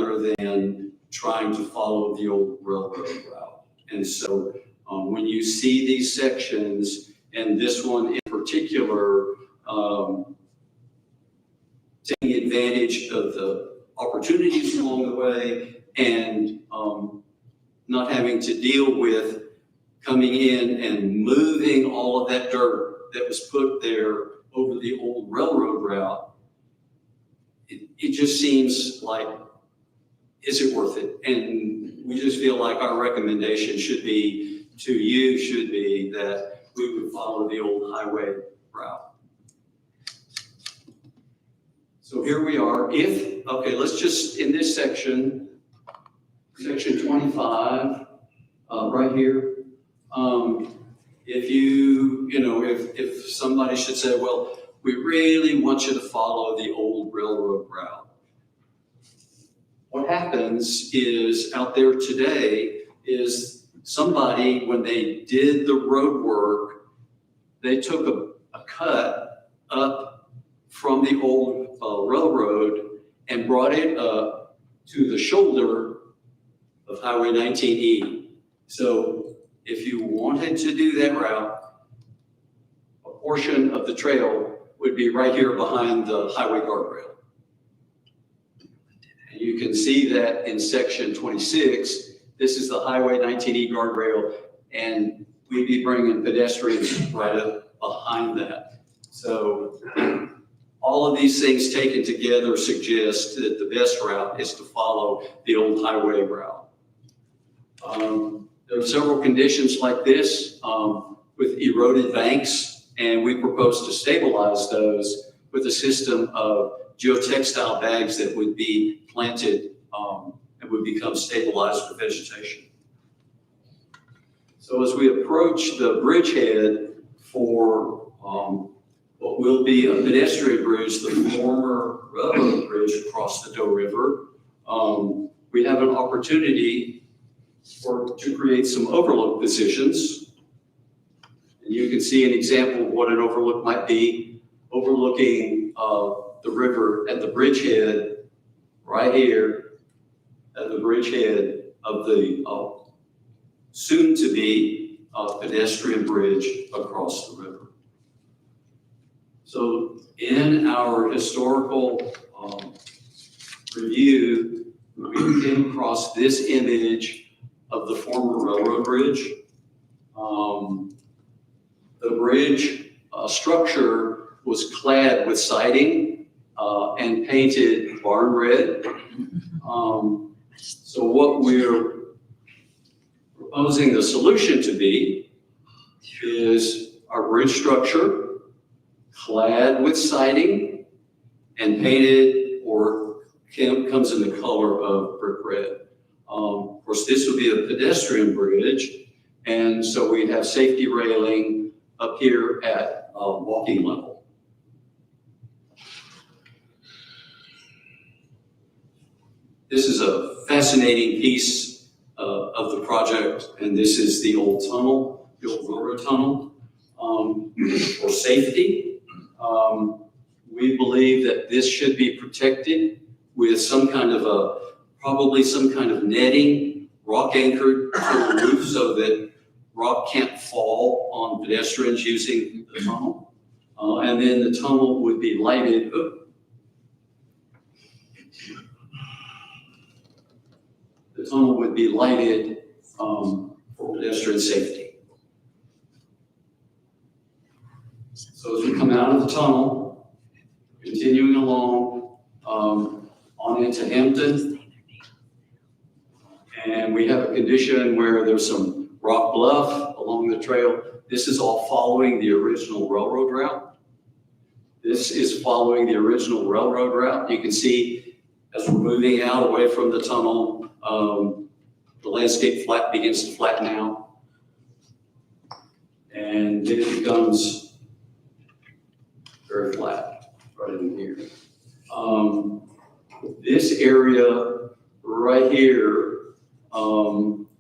rather than trying to follow the old railroad route. And so when you see these sections, and this one in particular, taking advantage of the opportunities along the way and not having to deal with coming in and moving all of that dirt that was put there over the old railroad route, it just seems like, is it worth it? And we just feel like our recommendation should be to you, should be that we would follow the old highway route. So here we are. Okay, let's just, in this section, section 25, right here, if somebody should say, well, we really want you to follow the old railroad route. What happens is out there today is somebody, when they did the road work, they took a cut up from the old railroad and brought it up to the shoulder of Highway 19E. So if you wanted to do that route, a portion of the trail would be right here behind the highway guardrail. And you can see that in section 26, this is the Highway 19E guardrail, and we'd be bringing pedestrians right up behind that. So all of these things taken together suggest that the best route is to follow the old highway route. There are several conditions like this with eroded banks, and we propose to stabilize those with a system of geotextile bags that would be planted and would become stabilized with vegetation. So as we approach the bridgehead for what will be a pedestrian bridge, the former railroad bridge across the Doe River, we have an opportunity to create some overlook positions. And you can see an example of what an overlook might be, overlooking the river at the bridgehead right here, at the bridgehead of the soon-to-be pedestrian bridge across the river. So in our historical review, we came across this image of the former railroad bridge. The bridge structure was clad with siding and painted barn red. So what we're proposing the solution to be is our bridge structure clad with siding and painted, or comes in the color of brick red. Of course, this would be a pedestrian bridge, and so we'd have safety railing up here at walking level. This is a fascinating piece of the project, and this is the old tunnel, the old railroad tunnel. For safety, we believe that this should be protected with some kind of probably some kind of netting, rock anchored to the roof so that rock can't fall on pedestrians using the tunnel. And then the tunnel would be lighted. The tunnel would be lighted for pedestrian safety. So as we come out of the tunnel, continuing along on into Hampton, and we have a condition where there's some rock bluff along the trail. This is all following the original railroad route. This is following the original railroad route. You can see as we're moving out away from the tunnel, the landscape begins to flatten out, and then it becomes very flat right in here. This area right here,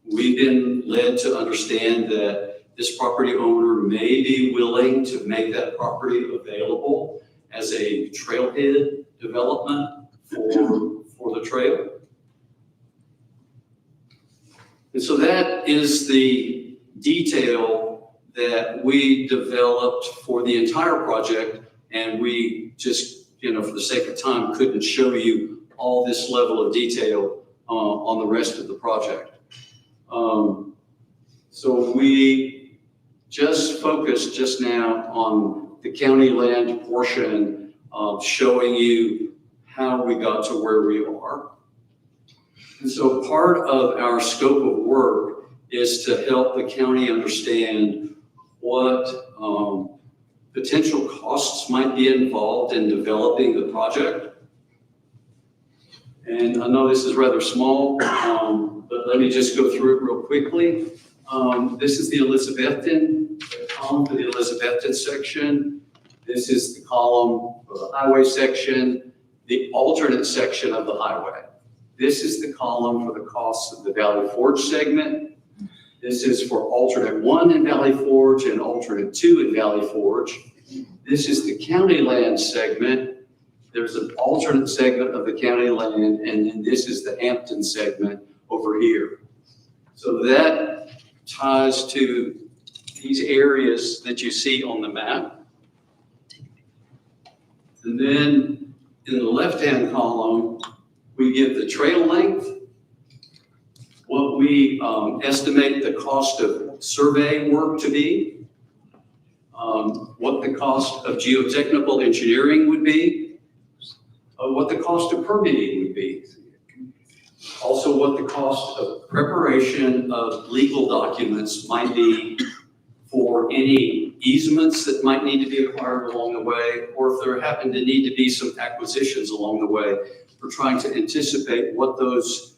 we've been led to understand that this property owner may be willing to make that property available as a trailhead development for the trail. And so that is the detail that we developed for the entire project, and we just, for the sake of time, couldn't show you all this level of detail on the rest of the project. So we just focused just now on the county land portion of showing you how we got to where we are. And so part of our scope of work is to help the county understand what potential costs might be involved in developing the project. And I know this is rather small, but let me just go through it real quickly. This is the Elizabethton, the column for the Elizabethton section. This is the column for the highway section, the alternate section of the highway. This is the column for the costs of the Valley Forge segment. This is for alternate 1 in Valley Forge and alternate 2 in Valley Forge. This is the county land segment. There's an alternate segment of the county land, and then this is the Hampton segment over here. So that ties to these areas that you see on the map. And then in the left-hand column, we give the trail length, what we estimate the cost of survey work to be, what the cost of geotechnical engineering would be, what the cost of permitting would be, also what the cost of preparation of legal documents might be for any easements that might need to be acquired along the way, or if there happen to need to be some acquisitions along the way. We're trying to anticipate what those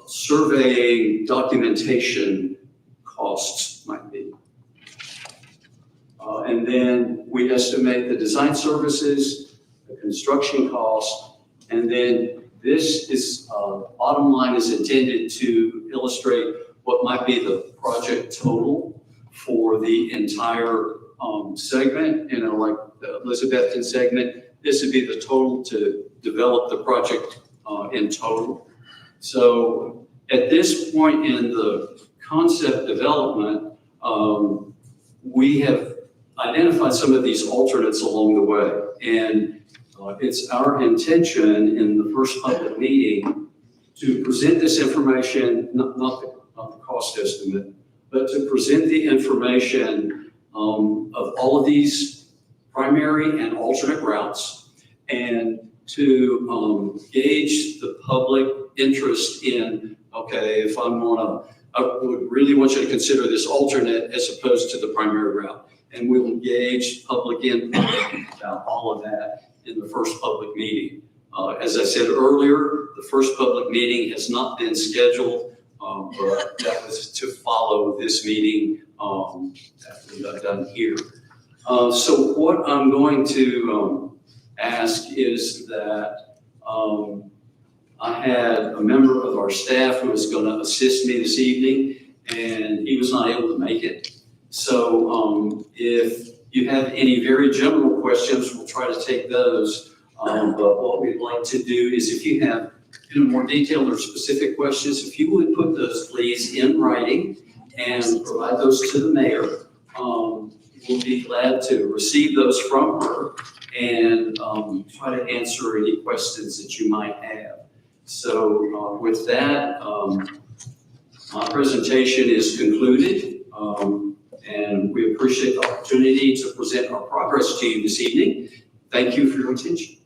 surveying documentation costs might be. And then we estimate the design services, the construction costs, and then this is, bottom line is intended to illustrate what might be the project total for the entire segment, like the Elizabethton segment. This would be the total to develop the project in total. So at this point in the concept development, we have identified some of these alternates along the way. And it's our intention in the first public meeting to present this information, not the cost estimate, but to present the information of all of these primary and alternate routes, and to gauge the public interest in, okay, if I would really want you to consider this alternate as opposed to the primary route. And we will engage public input about all of that in the first public meeting. As I said earlier, the first public meeting has not been scheduled, but that was to follow this meeting that we got done here. So what I'm going to ask is that I had a member of our staff who was going to assist me this evening, and he was not able to make it. So if you have any very general questions, we'll try to take those. But what we'd like to do is, if you have more detailed or specific questions, if you would put those please in writing and provide those to the mayor, we'll be glad to receive those from her and try to answer any questions that you might have. So with that, my presentation is concluded. And we appreciate the opportunity to present our progress to you this evening. Thank you for your attention.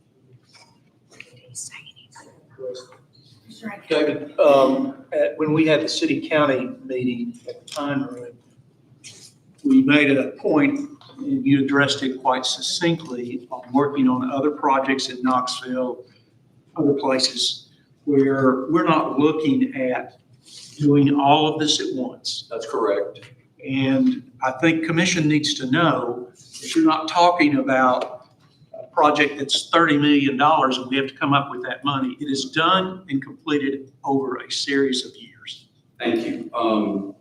David, when we had the city-county meeting at the time room, we made a point, and you addressed it quite succinctly, on working on other projects in Knoxville, other places, where we're not looking at doing all of this at once. That's correct. And I think commission needs to know that you're not talking about a project that's $30 million and we have to come up with that money. It is done and completed over a series of years. Thank you.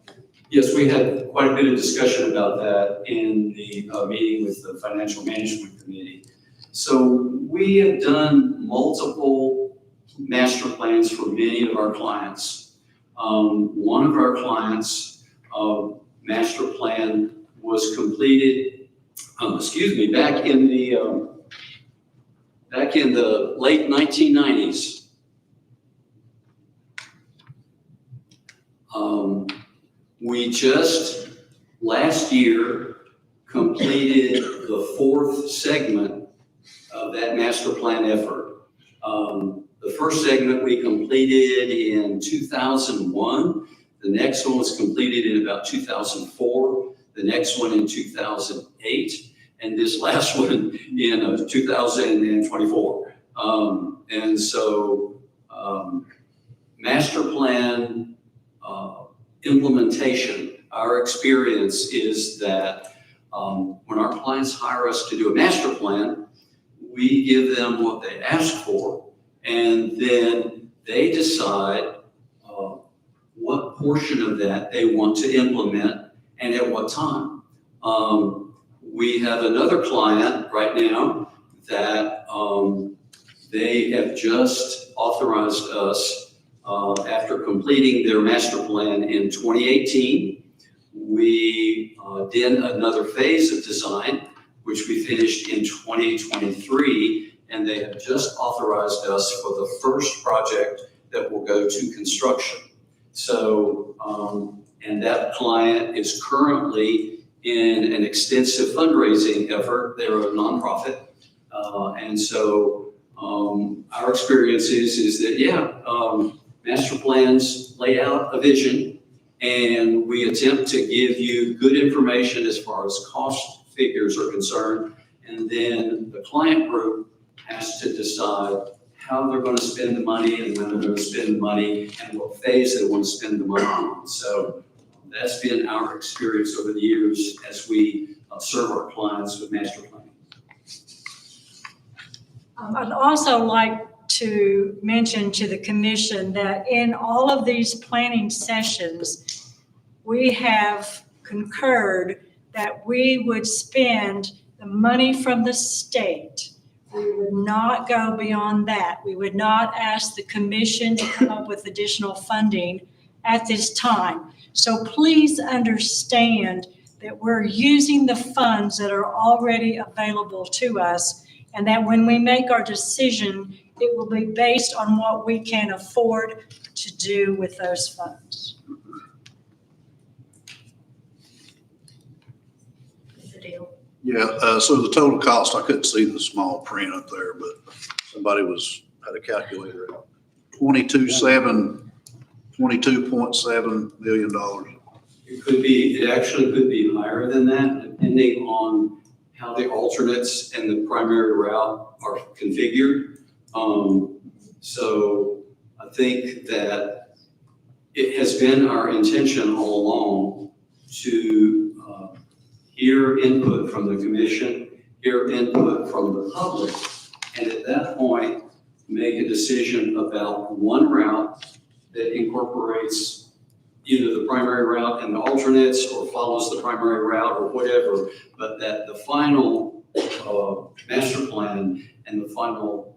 Yes, we had quite a bit of discussion about that in the meeting with the Financial Management Committee. So we have done multiple master plans for many of our clients. One of our clients' master plan was completed, back in the late 1990s. We just last year completed the 4th segment of that master plan effort. The first segment we completed in 2001. The next one was completed in about 2004. The next one in 2008. And this last one in 2024. And so master plan implementation, our experience is that when our clients hire us to do a master plan, we give them what they ask for, and then they decide what portion of that they want to implement and at what time. We have another client right now that they have just authorized us after completing their master plan in 2018. We did another phase of design, which we finished in 2023, and they have just authorized us for the first project that will go to construction. So, and that client is currently in an extensive fundraising effort. They're a nonprofit. And so our experience is that, master plans lay out a vision, and we attempt to give you good information as far as cost figures are concerned. And then the client group has to decide how they're going to spend the money and when they're going to spend the money and what phase they want to spend the money on. So that's been our experience over the years as we serve our clients with master planning. I'd also like to mention to the commission that in all of these planning sessions, we have concurred that we would spend the money from the state. We would not go beyond that. We would not ask the commission to come up with additional funding at this time. So please understand that we're using the funds that are already available to us, and that when we make our decision, it will be based on what we can afford to do with those funds. The deal. Yeah, so the total cost, I couldn't see the small print up there, but somebody had a calculator out. $22.7 million. It actually could be higher than that, depending on how the alternates and the primary route are configured. So I think that it has been our intention all along to hear input from the commission, hear input from the public, and at that point, make a decision about one route that incorporates either the primary route and the alternates, or follows the primary route, or whatever, but that the final master plan and the final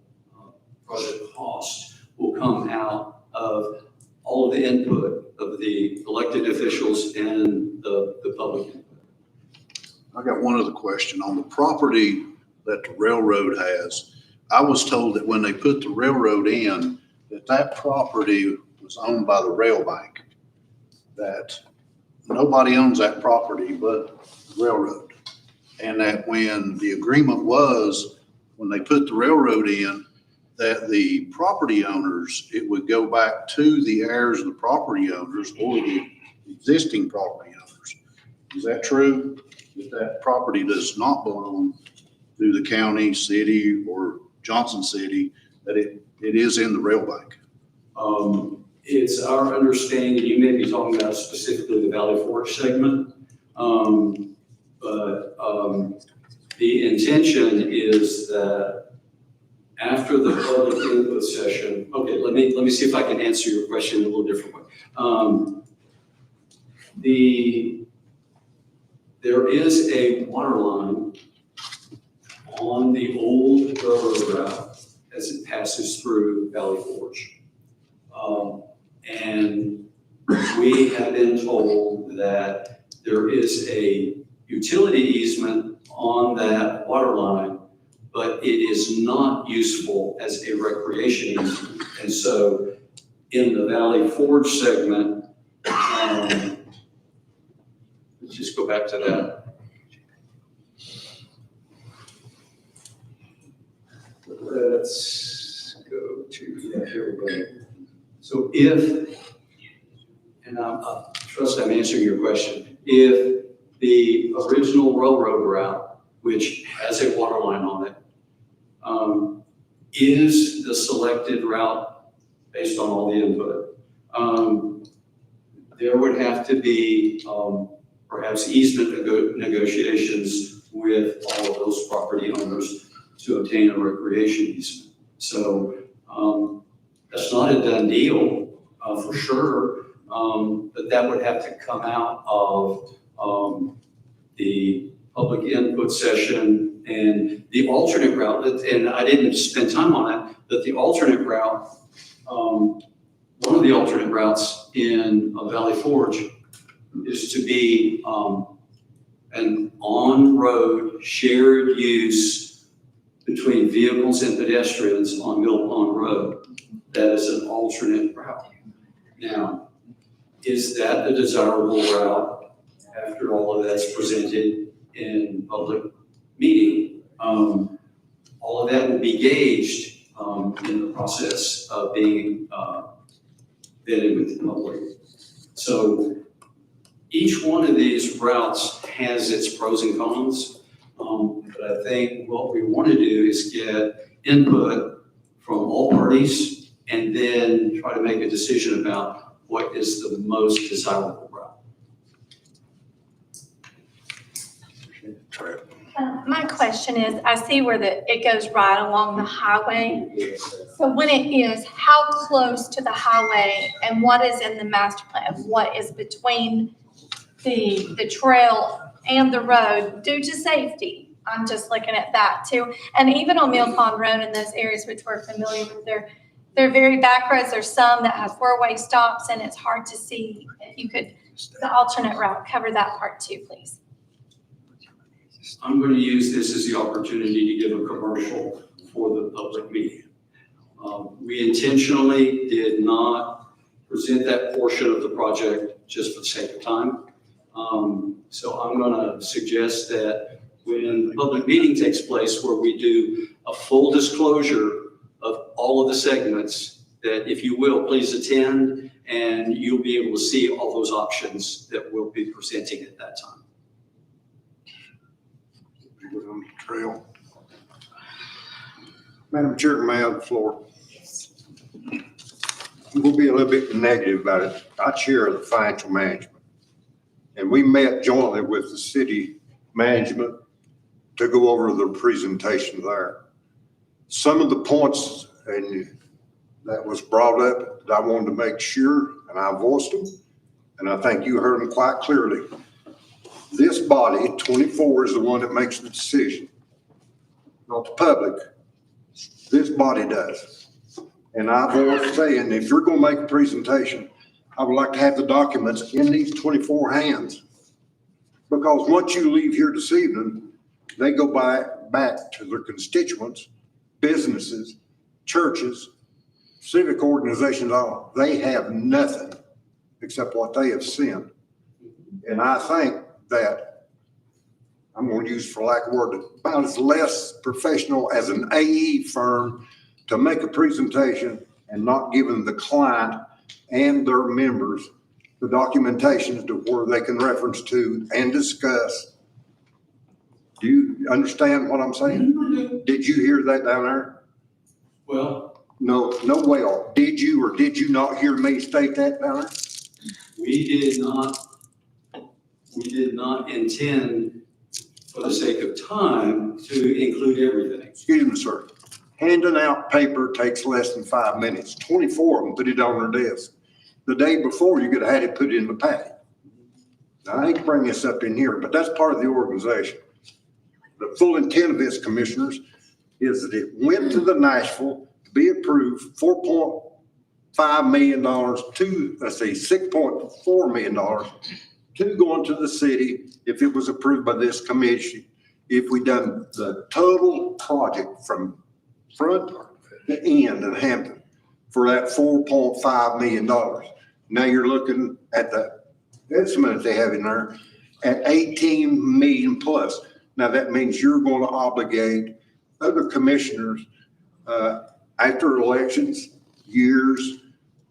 project cost will come out of all of the input of the elected officials and the public input. I got one other question. On the property that the railroad has, I was told that when they put the railroad in, that property was owned by the rail bank, that nobody owns that property but the railroad. And that when the agreement was, when they put the railroad in, that the property owners, it would go back to the heirs of the property owners or the existing property owners. Is that true? That property does not belong to the county, city, or Johnson City, that it is in the rail bank? It's our understanding, you may be talking about specifically the Valley Forge segment, but the intention is that after the public input session, okay, let me see if I can answer your question in a little different way. There is a water line on the old railroad route as it passes through Valley Forge. And we have been told that there is a utility easement on that water line, but it is not useful as a recreation easement. And so in the Valley Forge segment, let's just go back to that. Let's go to, yeah, here we go. So if, and I trust I'm answering your question, if the original railroad route, which has a water line on it, is the selected route based on all the input, there would have to be perhaps easement negotiations with all of those property owners to obtain a recreation easement. So that's not a done deal for sure, but that would have to come out of the public input session and the alternate route. And I didn't spend time on it, but the alternate route, one of the alternate routes in Valley Forge is to be an on-road shared use between vehicles and pedestrians on Mill Pond Road. That is an alternate route. Now, is that the desirable route after all of that's presented in public meeting? All of that will be gauged in the process of being vetted with the public. So each one of these routes has its pros and cons. But I think what we want to do is get input from all parties and then try to make a decision about what is the most desirable route. My question is, I see where it goes right along the highway. So when it is, how close to the highway and what is in the master plan? What is between the trail and the road due to safety? I'm just looking at that too. And even on Mill Pond Road in those areas which we're familiar with, they're very back roads. There's some that have four-way stops and it's hard to see. If you could, the alternate route, cover that part too, please. I'm going to use this as the opportunity to give a commercial for the public meeting. We intentionally did not present that portion of the project just for the sake of time. So I'm going to suggest that when the public meeting takes place where we do a full disclosure of all of the segments, that if you will, please attend and you'll be able to see all those options that we'll be presenting at that time. On the trail. Madam Chair, may I have the floor? I'm going to be a little bit negative about it. I chair the financial management. And we met jointly with the city management to go over the presentation there. Some of the points that was brought up that I wanted to make sure, and I voiced them, and I think you heard them quite clearly. This body, 24, is the one that makes the decision, not the public. This body does. And I've always saying, if you're going to make a presentation, I would like to have the documents in these 24 hands. Because once you leave here this evening, they go back to their constituents, businesses, churches, civic organizations, all. They have nothing except what they have sent. And I think that, I'm going to use for lack of a word, about as less professional as an AE firm to make a presentation and not giving the client and their members the documentation to where they can reference to and discuss. Do you understand what I'm saying? Did you hear that down there? Well, No, well, did you or did you not hear me state that down there? we did not intend, for the sake of time, to include everything. Excuse me, sir. Handing out paper takes less than 5 minutes. 24 of them put it on their desk. The day before, you could have had it put in the packet. Now, I hate to bring this up in here, but that's part of the organization. The full intent of this, commissioners, is that it went to the Nashville to be approved, $5 million to, let's say, $6.4 million to go into the city if it was approved by this commission. If we done the total project from front to end in Hampton for that $4.5 million. Now you're looking at the estimate they have in there at 18 million plus. Now that means you're going to obligate other commissioners after elections, years,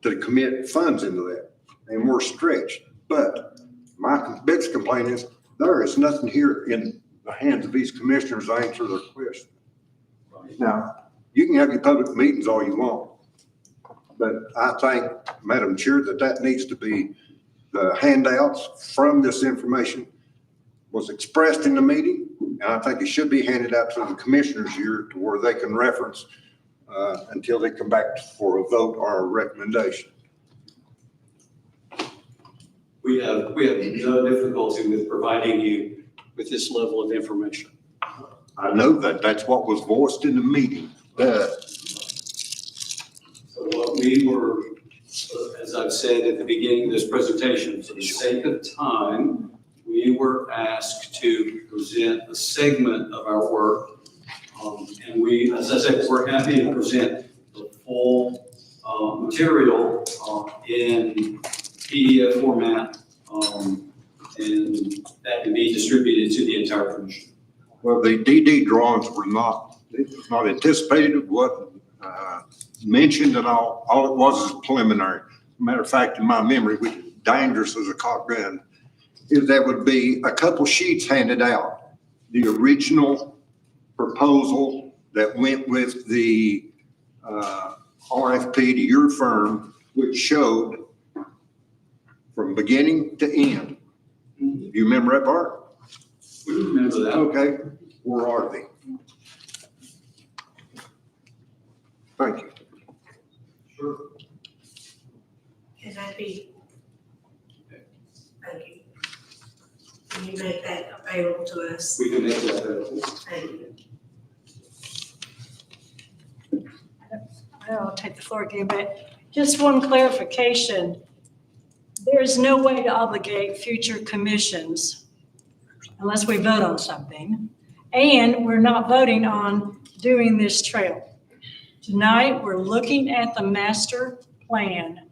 to commit funds into that. And we're stretched. But my biggest complaint is there is nothing here in the hands of these commissioners to answer their question. Now, you can have your public meetings all you want, but I think, Madam Chair, that needs to be, the handouts from this information was expressed in the meeting, and I think it should be handed out to the commissioners here to where they can reference until they come back for a vote or a recommendation. We have no difficulty with providing you with this level of information. I know that that's what was voiced in the meeting. So what we were, as I've said at the beginning of this presentation, for the sake of time, we were asked to present a segment of our work. And we, as I said, we're happy to present the full material in PDF format, and that can be distributed to the entire commission. Well, the DD drawings were not, it was not anticipated, it wasn't mentioned at all. All it was is preliminary. Matter of fact, in my memory, which is dangerous as a cock gun, is there would be a couple sheets handed out. The original proposal that went with the RFP to your firm, which showed from beginning to end. Do you remember that part? We remember that. Okay, where are they? Thank you. Sure. Can that be? Thank you. Can you make that available to us? We can make that available. Thank you. I'll take the floor again, but just one clarification. There's no way to obligate future commissions unless we vote on something. And we're not voting on doing this trail. Tonight, we're looking at the master plan.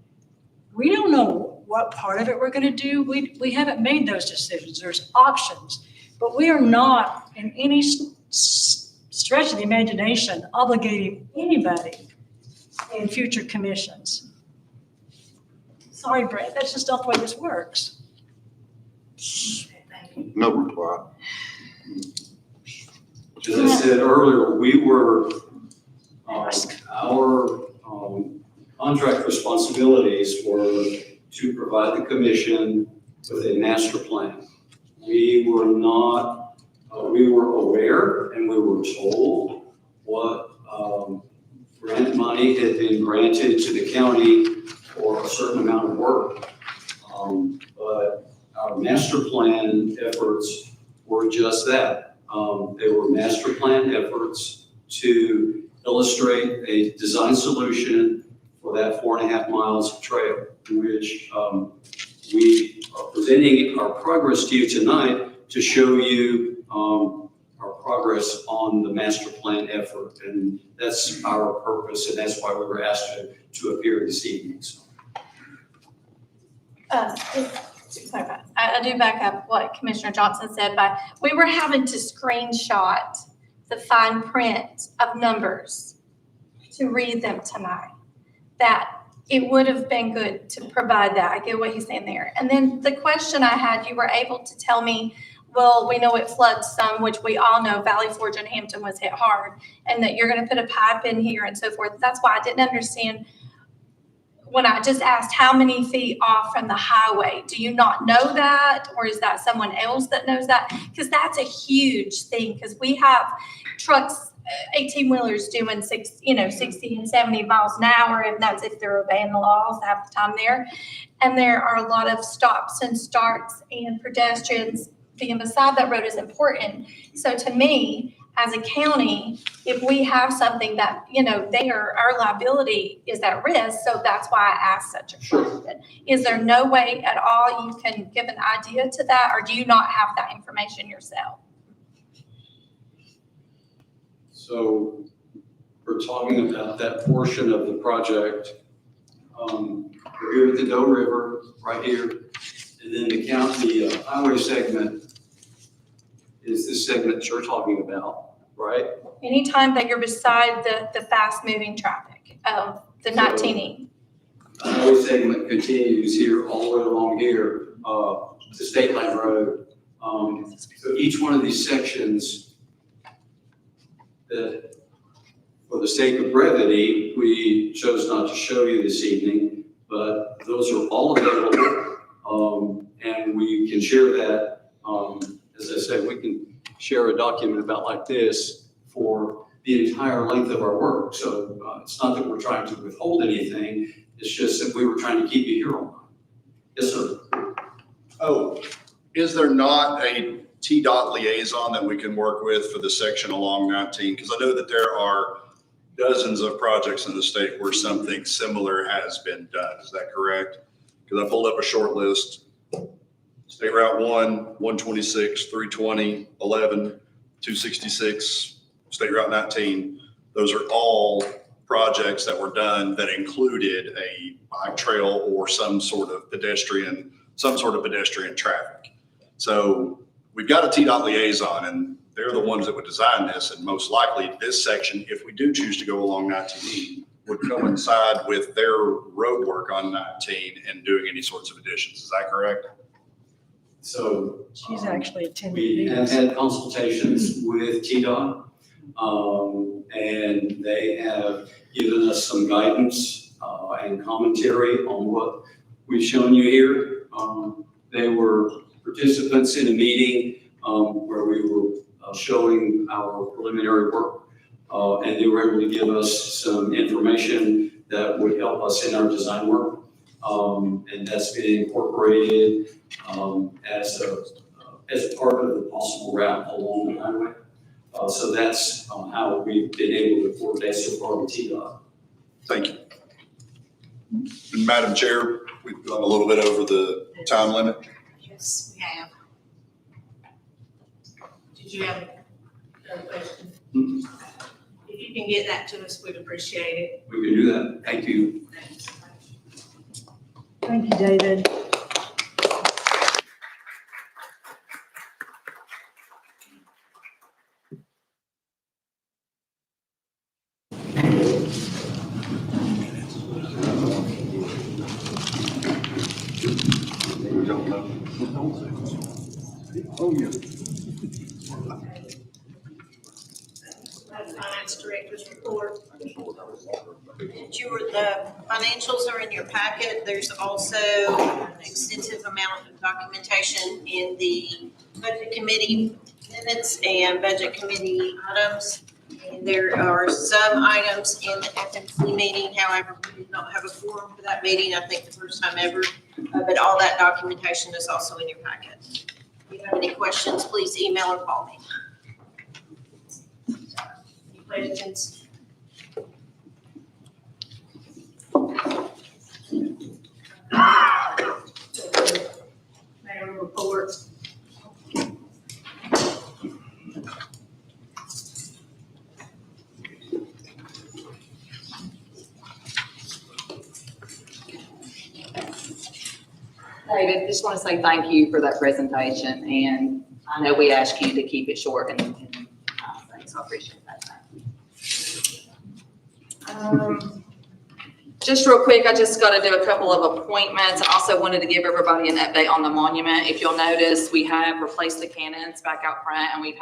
We don't know what part of it we're gonna do. We haven't made those decisions. There's options. But we are not in any stretch of the imagination obligating anybody in future commissions. Sorry, Brett, that's just not the way this works. Okay, thank you. No reply. As I said earlier, we were, our contract responsibilities were to provide the commission with a master plan. We were not, we were aware and we were told what grant money had been granted to the county for a certain amount of work. But our master plan efforts were just that. They were master plan efforts to illustrate a design solution for that 4.5 miles of trail, in which we are presenting our progress to you tonight to show you our progress on the master plan effort. And that's our purpose, and that's why we were asked to appear this evening. So. Just to clarify, I do back up what Commissioner Johnson said, but we were having to screenshot the fine print of numbers to read them tonight. That it would have been good to provide that. I get what he's saying there. And then the question I had, you were able to tell me, well, we know it floods some, which we all know Valley Forge and Hampton was hit hard, and that you're going to put a pipe in here and so forth. That's why I didn't understand when I just asked how many feet off from the highway. Do you not know that, or is that someone else that knows that? Because that's a huge thing, because we have trucks, 18-wheelers doing 60 and 70 miles an hour, and that's if they're obeying the laws half the time there. And there are a lot of stops and starts, and pedestrians being beside that road is important. So to me, as a county, if we have something that, our liability is at risk, so that's why I asked such a Sure. question. Is there no way at all you can give an idea to that, or do you not have that information yourself? So we're talking about that portion of the project. We're here at the Doe River, right here. And then the highway segment is the segment you're talking about, right? Anytime that you're beside the fast-moving traffic of the 19E. The highway segment continues here, all the way along here, to State Line Road. So each one of these sections that, for the sake of brevity, we chose not to show you this evening, but those are all available, and we can share that. As I said, we can share a document about like this for the entire length of our work. So it's not that we're trying to withhold anything, it's just that we were trying to keep you here all night. Yes, sir. Oh, is there not a TDOT liaison that we can work with for the section along 19? Because I know that there are dozens of projects in the state where something similar has been done. Is that correct? Because I pulled up a short list. State Route 1, 126, 320, 11, 266, State Route 19. Those are all projects that were done that included a bike trail or some sort of pedestrian traffic. So we've got a TDOT liaison, and they're the ones that would design this, and most likely this section, if we do choose to go along 19E, would coincide with their road work on 19 and doing any sorts of additions. Is that correct? So. She's actually attending We have meetings. had consultations with TDOT, and they have given us some guidance and commentary on what we've shown you here. They were participants in a meeting where we were showing our preliminary work, and they were able to give us some information that would help us in our design work. And that's been incorporated as a part of the possible route along the highway. So that's how we've been able to coordinate so far with TDOT. Thank you. And Madam Chair, we've gone a little bit over the time limit. Yes, we have. Did you have a question? Mhm. If you can get that to us, we'd appreciate it. We can do that. Thank you. Thanks. Thank you, David. Oh, yeah. Finance Director's report. The financials are in your packet. There's also an extensive amount of documentation in the budget committee minutes and budget committee items. And there are some items in the FMC meeting, however, we did not have a forum for that meeting, I think the first time ever. But all that documentation is also in your packet. If you have any questions, please email or call me. Any questions? Mayor report. David, just want to say thank you for that presentation, and I know we asked you to keep it short and thanks, I appreciate that. Just real quick, I just got to do a couple of appointments. I also wanted to give everybody an update on the monument. If you'll notice, we have replaced the cannons back out front, and we've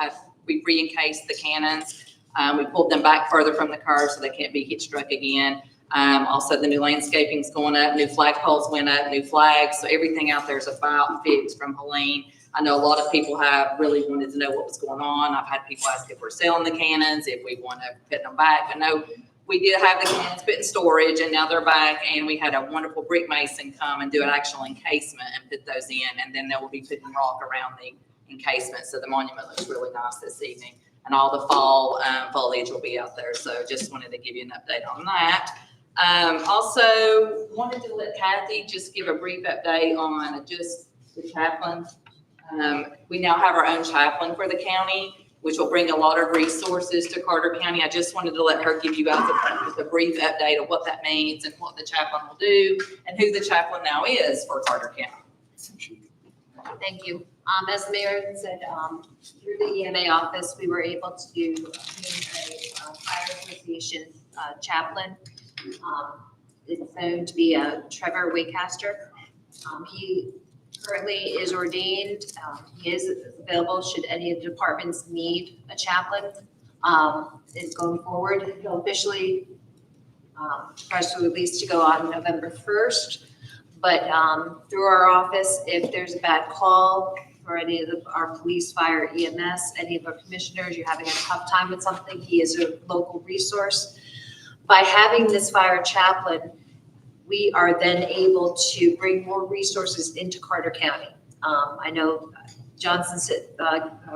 re-encased the cannons. We pulled them back further from the curve so they can't be heat struck again. Also, the new landscaping's going up, new flagpoles went up, new flags. So everything out there is about fixed from Helene. I know a lot of people have really wanted to know what was going on. I've had people ask if we're selling the cannons, if we want to put them back. But no, we did have the cannons put in storage, and now they're back. And we had a wonderful brick mason come and do an actual encasement and put those in. And then they will be putting rock around the encasement. So the monument looks really nice this evening. and all the fall foliage will be out there. So just wanted to give you an update on that. Also wanted to let Kathy just give a brief update on just the chaplain. We now have our own chaplain for the county, which will bring a lot of resources to Carter County. I just wanted to let her give you guys a brief update of what that means and what the chaplain will do and who the chaplain now is for Carter County. Thank you. As the mayor said, through the EMA office, we were able to obtain a fire association chaplain. It's known to be Trevor Waycaster. He currently is ordained. He is available should any of the departments need a chaplain. Is going forward. He'll officially press release to go on November 1st. But through our office, if there's a bad call for any of our police, fire, EMS, any of our commissioners, you're having a tough time with something, he is a local resource. By having this fire chaplain, we are then able to bring more resources into Carter County. I know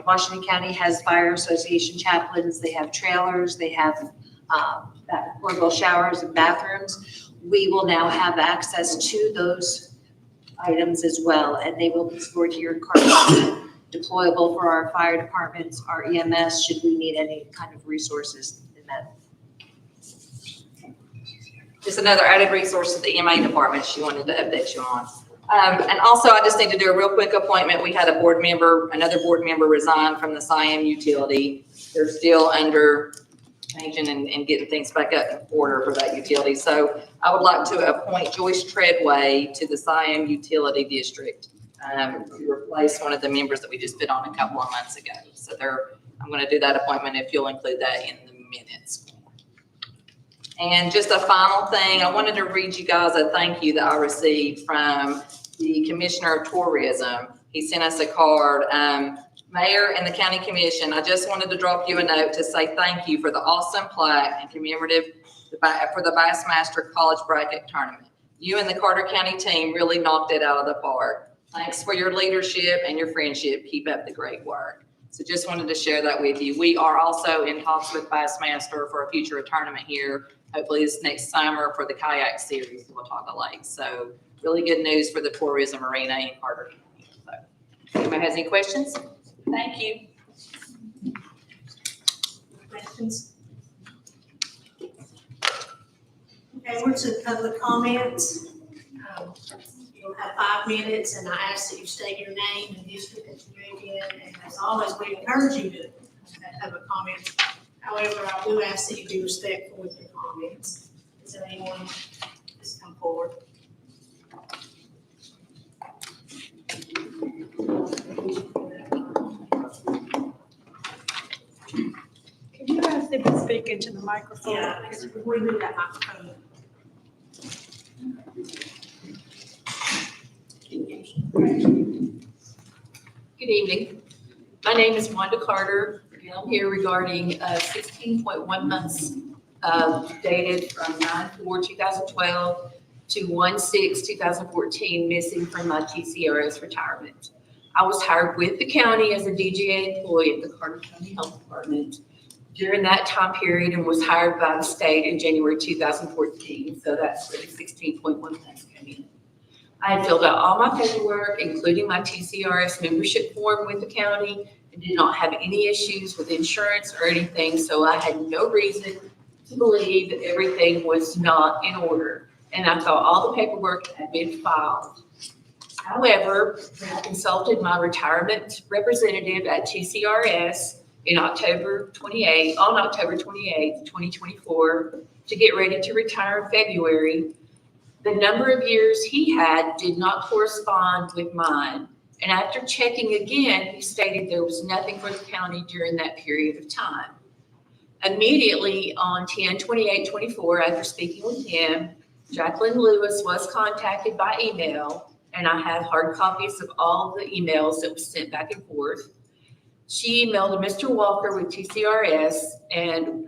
Washington County has fire association chaplains. They have trailers. They have portable showers and bathrooms. We will now have access to those items as well, and they will be stored here in Carter County, deployable for our fire departments, our EMS, should we need any kind of resources in that. Just another added resource to the EMA department she wanted to update you on. And also, I just need to do a real quick appointment. We had another board member resign from the Siam utility. They're still under changing and getting things back up in order for that utility. So I would like to appoint Joyce Treadway to the Siam Utility District to replace one of the members that we just put on a couple of months ago. So I'm going to do that appointment if you'll include that in the minutes. And just a final thing, I wanted to read you guys a thank you that I received from the Commissioner of Tourism. He sent us a card. Mayor and the County Commission, I just wanted to drop you a note to say thank you for the awesome plaque and commemorative for the Bassmaster College Bracket Tournament. You and the Carter County team really knocked it out of the park. Thanks for your leadership and your friendship. Keep up the great work. So just wanted to share that with you. We are also in talks with Bassmaster for a future tournament here, hopefully this next summer for the kayak series in Watauga Lake. So really good news for the tourism arena in Carter County. So if anybody has any questions? Thank you. Questions? Okay, we're to public comments. You'll have 5 minutes, and I ask that you state your name and district that you live in. And as always, we encourage you to have a comment. However, I do ask that you be respectful with your comments. Is there anyone that's come forward? Can you ask them to speak into the microphone? Yeah, we move that microphone. Good evening. My name is Wanda Carter, and I'm here regarding 16.1 months dated from 9/4/2012 to 1/6/2014 missing from my TCRS retirement. I was hired with the county as a DGA employee at the Carter County Health Department during that time period and was hired by the state in January 2014. So that's where the 16.1 months came in. I had filled out all my paperwork, including my TCRS membership form with the county, and did not have any issues with insurance or anything. So I had no reason to believe that everything was not in order. And I thought all the paperwork had been filed. However, I consulted my retirement representative at TCRS on October 28th, 2024, to get ready to retire in February. The number of years he had did not correspond with mine. And after checking again, he stated there was nothing for the county during that period of time. Immediately on 10/28/24, after speaking with him, Jacqueline Lewis was contacted by email, and I have hard copies of all the emails that was sent back and forth. She emailed Mr. Walker with TCRS, and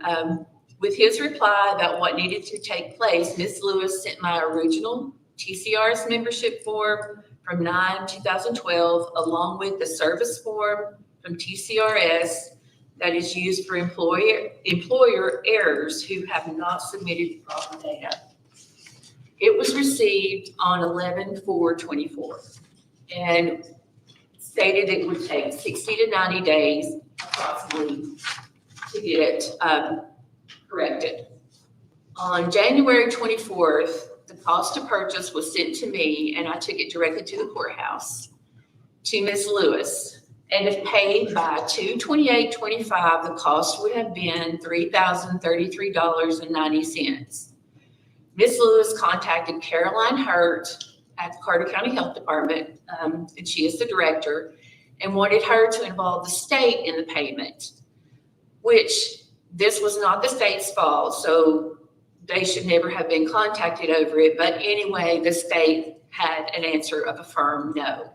with his reply about what needed to take place, Ms. Lewis sent my original TCRS membership form from 9/2012, along with the service form from TCRS, that is used for employer errors who have not submitted proper data. It was received on 11/4/24 and stated it would take 60 to 90 days approximately to get it corrected. On January 24th, the cost to purchase was sent to me and I took it directly to the courthouse to Ms. Lewis. And if paid by 2/28/25, the cost would have been $3,033.90. Ms. Lewis contacted Caroline Hurt at the Carter County Health Department, and she is the director, and wanted her to involve the state in the payment, which this was not the state's fault, so they should never have been contacted over it. But anyway, the state had an answer of a firm no.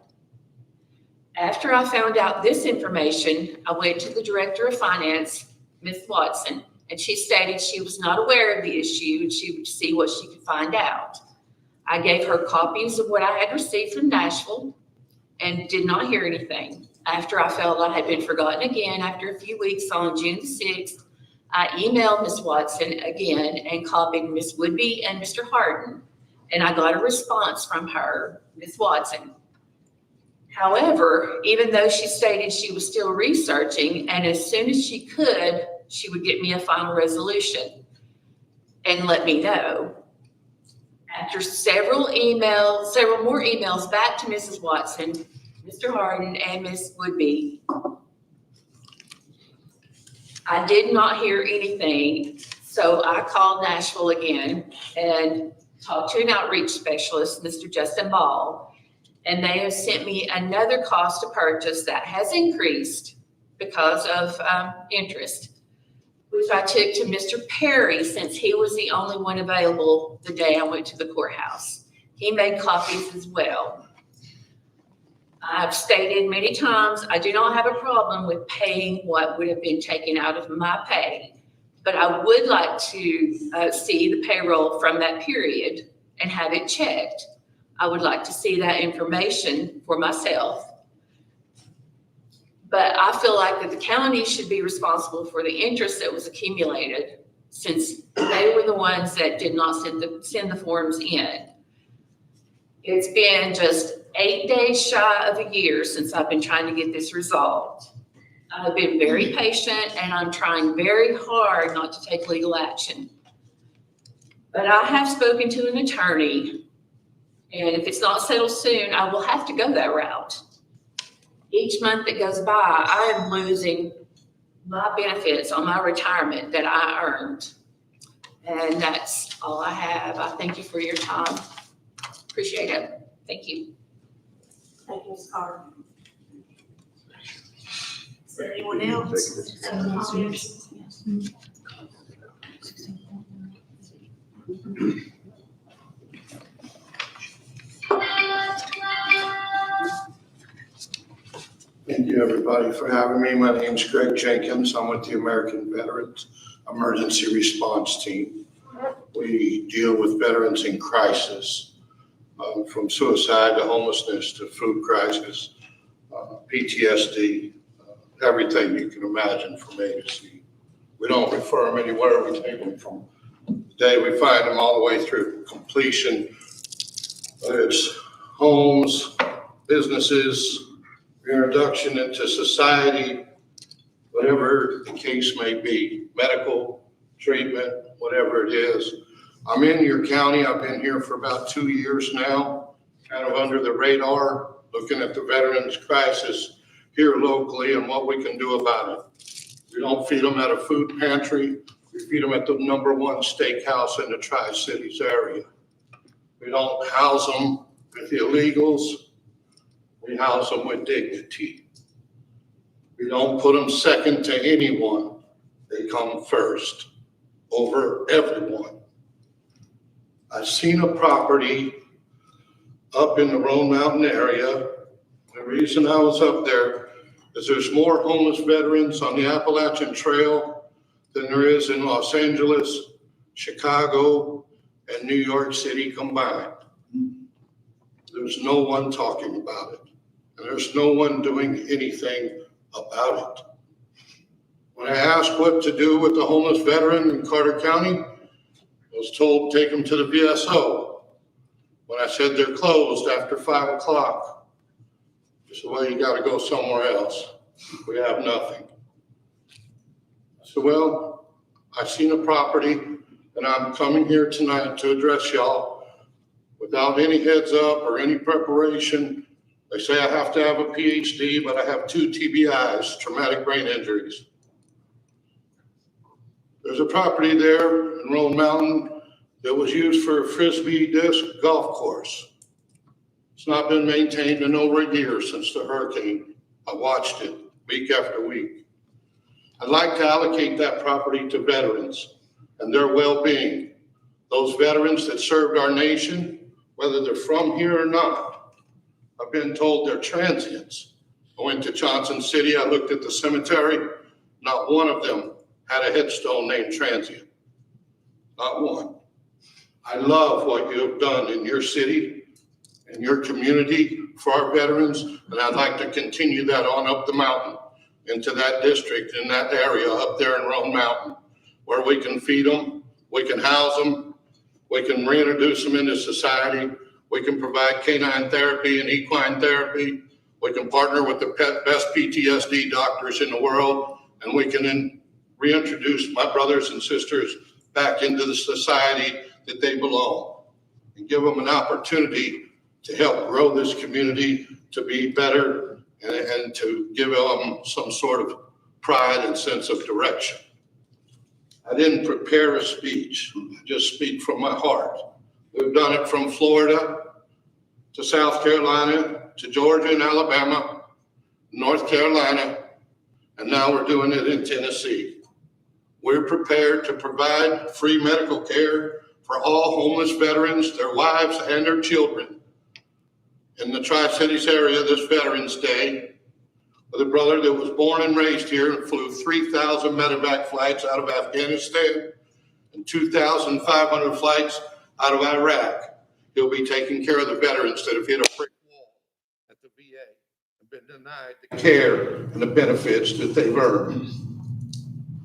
After I found out this information, I went to the Director of Finance, Ms. Watson, and she stated she was not aware of the issue and she would see what she could find out. I gave her copies of what I had received from Nashville and did not hear anything. After I felt I had been forgotten again, after a few weeks on June 6th, I emailed Ms. Watson again and copied Ms. Woodby and Mr. Harden, and I got a response from her, Ms. Watson. However, even though she stated she was still researching, and as soon as she could, she would get me a final resolution and let me know. After several more emails back to Mrs. Watson, Mr. Harden, and Ms. Woodby, I did not hear anything. So I called Nashville again and talked to an outreach specialist, Mr. Justin Ball, and they have sent me another cost to purchase that has increased because of interest, which I took to Mr. Perry since he was the only one available the day I went to the courthouse. He made copies as well. I've stated many times, I do not have a problem with paying what would have been taken out of my pay, but I would like to see the payroll from that period and have it checked. I would like to see that information for myself. But I feel like that the county should be responsible for the interest that was accumulated since they were the ones that did not send the forms in. It's been just 8 days shy of a year since I've been trying to get this resolved. I've been very patient and I'm trying very hard not to take legal action. But I have spoken to an attorney, and if it's not settled soon, I will have to go that route. Each month that goes by, I am losing my benefits on my retirement that I earned. And that's all I have. I thank you for your time. Appreciate it. Thank you. Thank you, Ms. Carter. Is there anyone else? Any comments? Thank you, everybody, for having me. My name's Greg Jenkins. I'm with the American Veterans Emergency Response Team. We deal with veterans in crisis, from suicide to homelessness to food crisis, PTSD, everything you can imagine from A to Z. We don't refer them anywhere. We take them from the day we find them all the way through completion. Whether it's homes, businesses, introduction into society, whatever the case may be, medical treatment, whatever it is. I'm in your county. I've been here for about 2 years now, kind of under the radar, looking at the veterans crisis here locally and what we can do about it. We don't feed them at a food pantry. We feed them at the #1 steakhouse in the Tri-Cities area. We don't house them with the illegals. We house them with dignity. We don't put them second to anyone. They come first over everyone. I've seen a property up in the Roan Mountain area. The reason I was up there is there's more homeless veterans on the Appalachian Trail than there is in Los Angeles, Chicago, and New York City combined. There's no one talking about it. And there's no one doing anything about it. When I asked what to do with the homeless veteran in Carter County, I was told, take them to the VSO. When I said they're closed after 5 o'clock, they said, well, you gotta go somewhere else. We have nothing. I said, well, I've seen a property and I'm coming here tonight to address y'all without any heads up or any preparation. They say I have to have a PhD, but I have 2 TBIs, traumatic brain injuries. There's a property there in Roan Mountain that was used for a Frisbee disc golf course. It's not been maintained in over a year since the hurricane. I watched it week after week. I'd like to allocate that property to veterans and their well-being. Those veterans that served our nation, whether they're from here or not. I've been told they're transients. I went to Johnson City, I looked at the cemetery, not one of them had a headstone named transient. Not one. I love what you have done in your city and your community for our veterans, and I'd like to continue that on up the mountain into that district, in that area up there in Roan Mountain, where we can feed them, we can house them, we can reintroduce them into society, we can provide canine therapy and equine therapy, we can partner with the best PTSD doctors in the world, and we can then reintroduce my brothers and sisters back into the society that they belong, and give them an opportunity to help grow this community to be better and to give them some sort of pride and sense of direction. I didn't prepare a speech, I just speak from my heart. We've done it from Florida to South Carolina to Georgia and Alabama, North Carolina, and now we're doing it in Tennessee. We're prepared to provide free medical care for all homeless veterans, their wives, and their children. In the Tri-Cities area this Veterans Day, with a brother that was born and raised here and flew 3,000 medevac flights out of Afghanistan and 2,500 flights out of Iraq. He'll be taking care of the veterans that have hit a brick wall at the VA and been denied the care and the benefits that they've earned.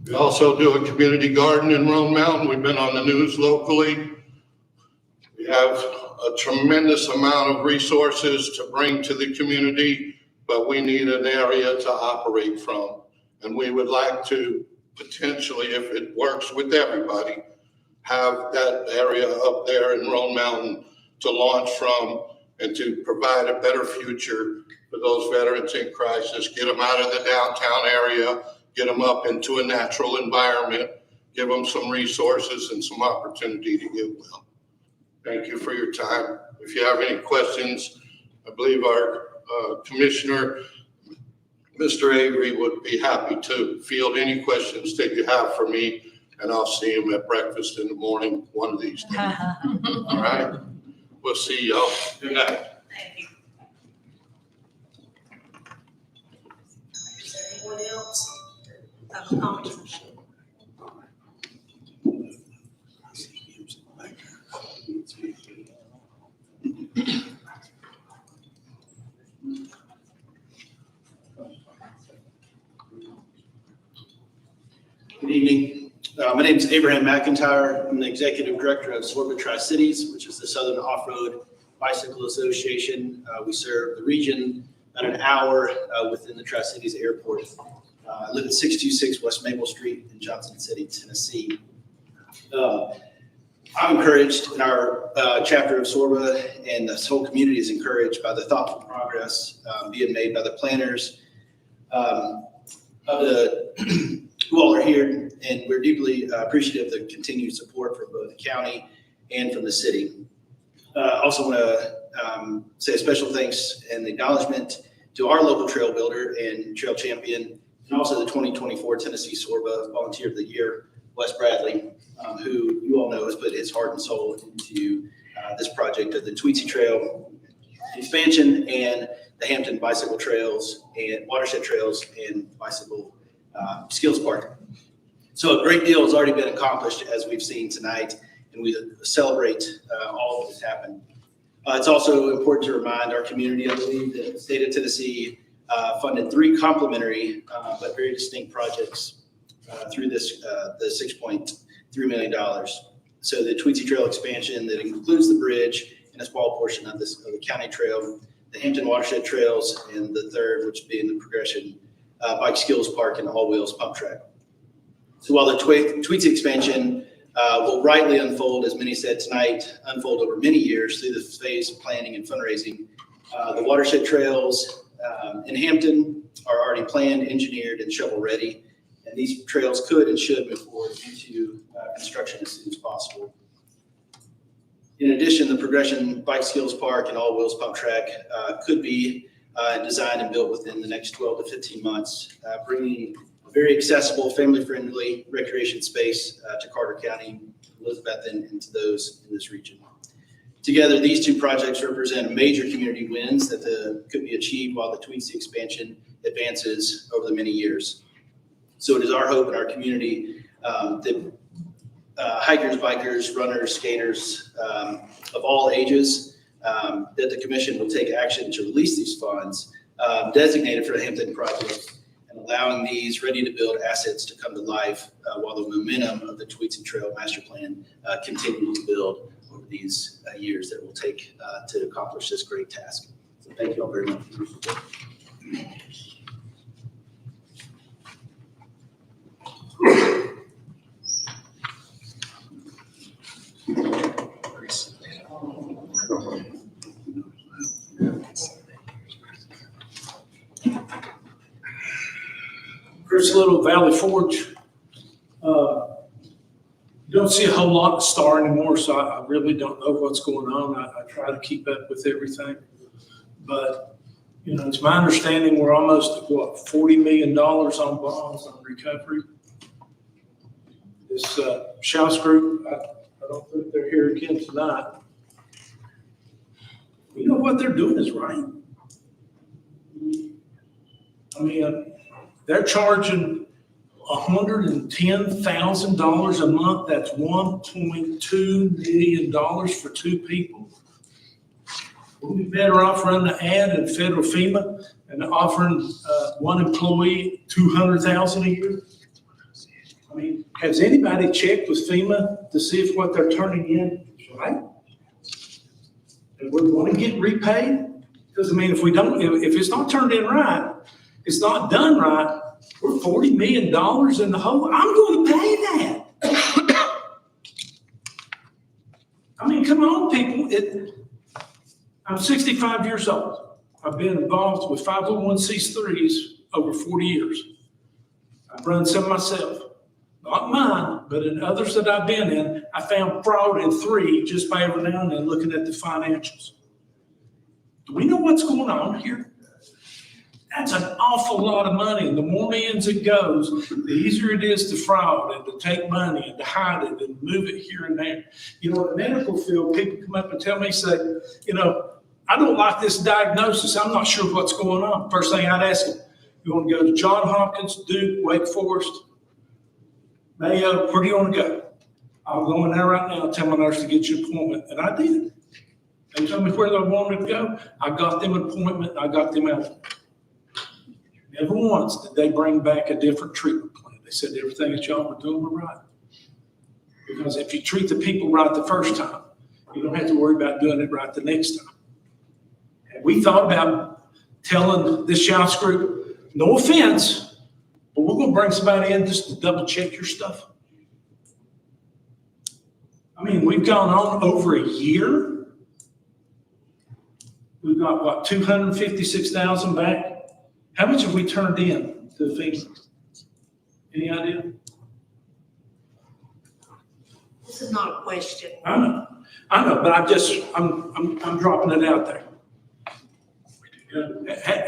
We also do a community garden in Roan Mountain. We've been on the news locally. We have a tremendous amount of resources to bring to the community, but we need an area to operate from. And we would like to potentially, if it works with everybody, have that area up there in Roan Mountain to launch from and to provide a better future for those veterans in crisis, get them out of the downtown area, get them up into a natural environment, give them some resources and some opportunity to get well. Thank you for your time. If you have any questions, I believe our Commissioner, Mr. Avery, would be happy to field any questions that you have for me, and I'll see him at breakfast in the morning one of these days. All right? We'll see y'all. Good night. Thank you. Is there anyone else? Comments? Good evening. My name is Abraham McIntyre. I'm the Executive Director of Sorba Tri-Cities, which is the Southern Off-Road Bicycle Association. We serve the region about an hour within the Tri-Cities Airport. I live at 626 West Maple Street in Johnson City, Tennessee. I'm encouraged, in our chapter of Sorba, and this whole community is encouraged by the thoughtful progress being made by the planners who all are here, and we're deeply appreciative of the continued support from both the county and from the city. Also want to say a special thanks and acknowledgement to our local trail builder and trail champion, and also the 2024 Tennessee Sorba Volunteer of the Year, Wes Bradley, who you all know has put his heart and soul into this project of the Tweetsie Trail expansion and the Hampton Bicycle Trails and Watershed Trails and Bicycle Skills Park. So a great deal has already been accomplished, as we've seen tonight, and we celebrate all that has happened. It's also important to remind our community, I believe, that the state of Tennessee funded 3 complementary but very distinct projects through this, the $6.3 million. So the Tweetsie Trail expansion that includes the bridge and a small portion of this, of the county trail, the Hampton Watershed Trails, and the third, which being the Progression Bike Skills Park and All Wheels Pump Track. So while the Tweetsie expansion will rightly unfold, as many said tonight, unfold over many years through the phase of planning and fundraising, the watershed trails in Hampton are already planned, engineered, and shovel-ready, and these trails could and should move forward into construction as soon as possible. In addition, the Progression Bike Skills Park and All Wheels Pump Track could be designed and built within the next 12 to 15 months, bringing a very accessible, family-friendly recreation space to Carter County, Elizabeth, and to those in this region. Together, these two projects represent major community wins that could be achieved while the Tweetsie expansion advances over the many years. So it is our hope in our community that hikers, bikers, runners, skaters of all ages, that the commission will take action to release these funds designated for the Hampton project and allowing these ready-to-build assets to come to life while the momentum of the Tweetsie Trail Master Plan continues to build over these years that it will take to accomplish this great task. So thank you all very much for your support. Chris Little, Valley Forge. You don't see a whole lot of Star anymore, so I really don't know what's going on. I try to keep up with everything. But, you know, it's my understanding we're almost at, what, $40 million on bonds on recovery. This Schaus Group, I don't think they're here again tonight. You know what they're doing is right. I mean, they're charging $110,000 a month. That's $1.2 million for two people. We'll be better off running an ad in federal FEMA and offering one employee $200,000 a year. I mean, has anybody checked with FEMA to see if what they're turning in is right? And we're going to get repaid? Because I mean, if we don't, if it's not turned in right, it's not done right, we're $40 million in the hole. I'm going to pay that. I mean, come on, people. I'm 65 years old. I've been involved with 501c3s over 40 years. I've run some myself. Not mine, but in others that I've been in, I found fraud in 3 just by every now and then looking at the financials. Do we know what's going on here? That's an awful lot of money. And the more millions it goes, the easier it is to fraud and to take money and to hide it and move it here and there. You know, in the medical field, people come up and tell me, say, you know, I don't like this diagnosis. I'm not sure what's going on. First thing I'd ask them, you want to go to Johns Hopkins, Duke, Wake Forest, Mayo, where do you want to go? I'll go in there right now and tell my nurse to get you an appointment. And I did. They told me where they wanted to go. I got them an appointment. I got them out. Never once did they bring back a different treatment plan. They said everything that y'all were doing were right. Because if you treat the people right the first time, you don't have to worry about doing it right the next time. And we thought about telling this Schaus Group, no offense, but we're going to bring somebody in just to double check your stuff. I mean, we've gone on over a year. We've got, what, 256,000 back? How much have we turned in to the FEMA? Any idea? This is not a question. I know, but I'm dropping it out there.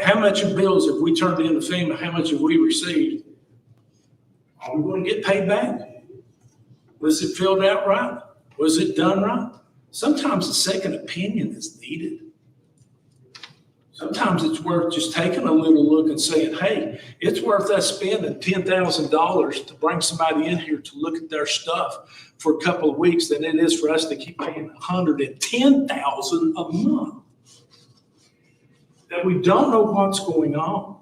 How much of bills have we turned in to FEMA? How much have we received? Are we going to get paid back? Was it filled out right? Was it done right? Sometimes a second opinion is needed. Sometimes it's worth just taking a little look and saying, hey, it's worth us spending $10,000 to bring somebody in here to look at their stuff for a couple of weeks than it is for us to keep paying $110,000 a month. That we don't know what's going on.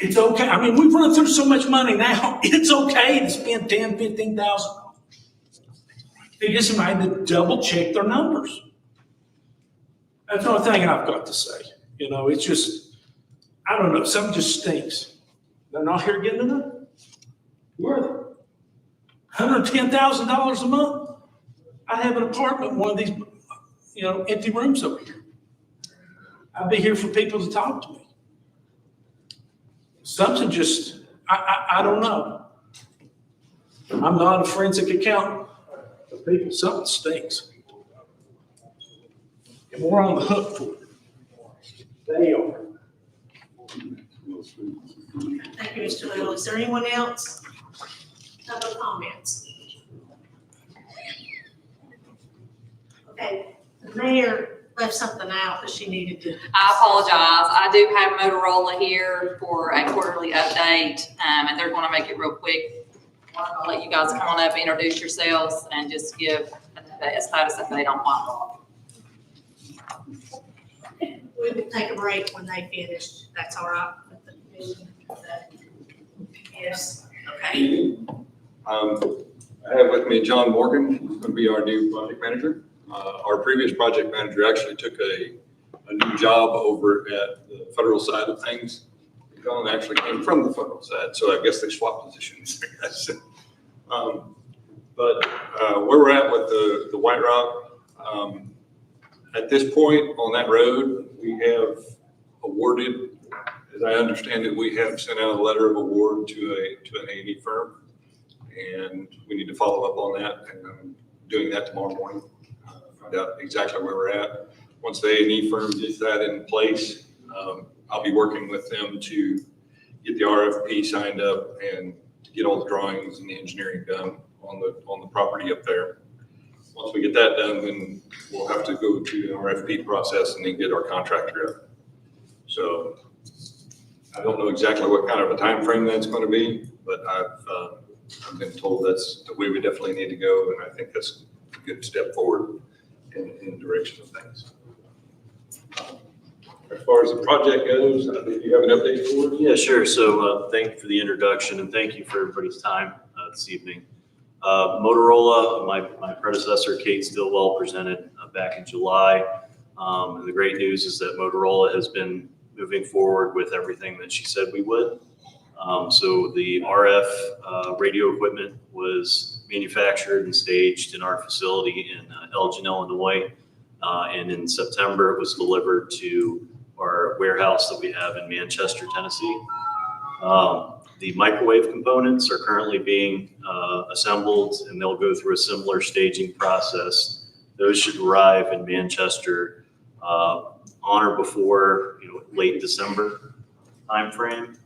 It's okay. I mean, we've run through so much money now. It's okay to spend $10,000, $15,000. They just might need to double check their numbers. That's the only thing I've got to say. You know, it's just, I don't know, something just stinks. They're not here getting enough. Where are they? $110,000 a month? I have an apartment in one of these, you know, empty rooms over here. I'd be here for people to talk to me. Something just, I don't know. I'm not a forensic accountant, but people, something stinks. And we're on the hook for it. They are. Thank you, Mr. Little. Is there anyone else? Other comments? Okay, the mayor left something out that she needed to. I apologize. I do have Motorola here for a quarterly update, and they're gonna make it real quick. I'll let you guys come on up, introduce yourselves, and just give a status update on White Rock. We will take a break when they finish. That's all right with the commission. Yes, okay. I have with me John Morgan, who's going to be our new project manager. Our previous project manager actually took a new job over at the federal side of things. John actually came from the federal side, so I guess they swapped positions. But where we're at with the White Rock, at this point on that road, we have awarded, as I understand it, we have sent out a letter of award to an A&E firm, and we need to follow up on that, and I'm doing that tomorrow morning, find out exactly where we're at. Once the A&E firm gets that in place, I'll be working with them to get the RFP signed up and to get all the drawings and the engineering done on the property up there. Once we get that done, then we'll have to go through the RFP process and then get our contractor up. So I don't know exactly what kind of a time frame that's going to be, but I've been told that's the way we definitely need to go, and I think that's a good step forward in the direction of things. As far as the project goes, do you have an update for us? Yeah, sure. So thank you for the introduction, and thank you for everybody's time this evening. Motorola, my predecessor, Kate Stillwell, presented back in July. And the great news is that Motorola has been moving forward with everything that she said we would. So the RF radio equipment was manufactured and staged in our facility in Elgin, Illinois. And in September, it was delivered to our warehouse that we have in Manchester, Tennessee. The microwave components are currently being assembled, and they'll go through a similar staging process. Those should arrive in Manchester on or before late December timeframe.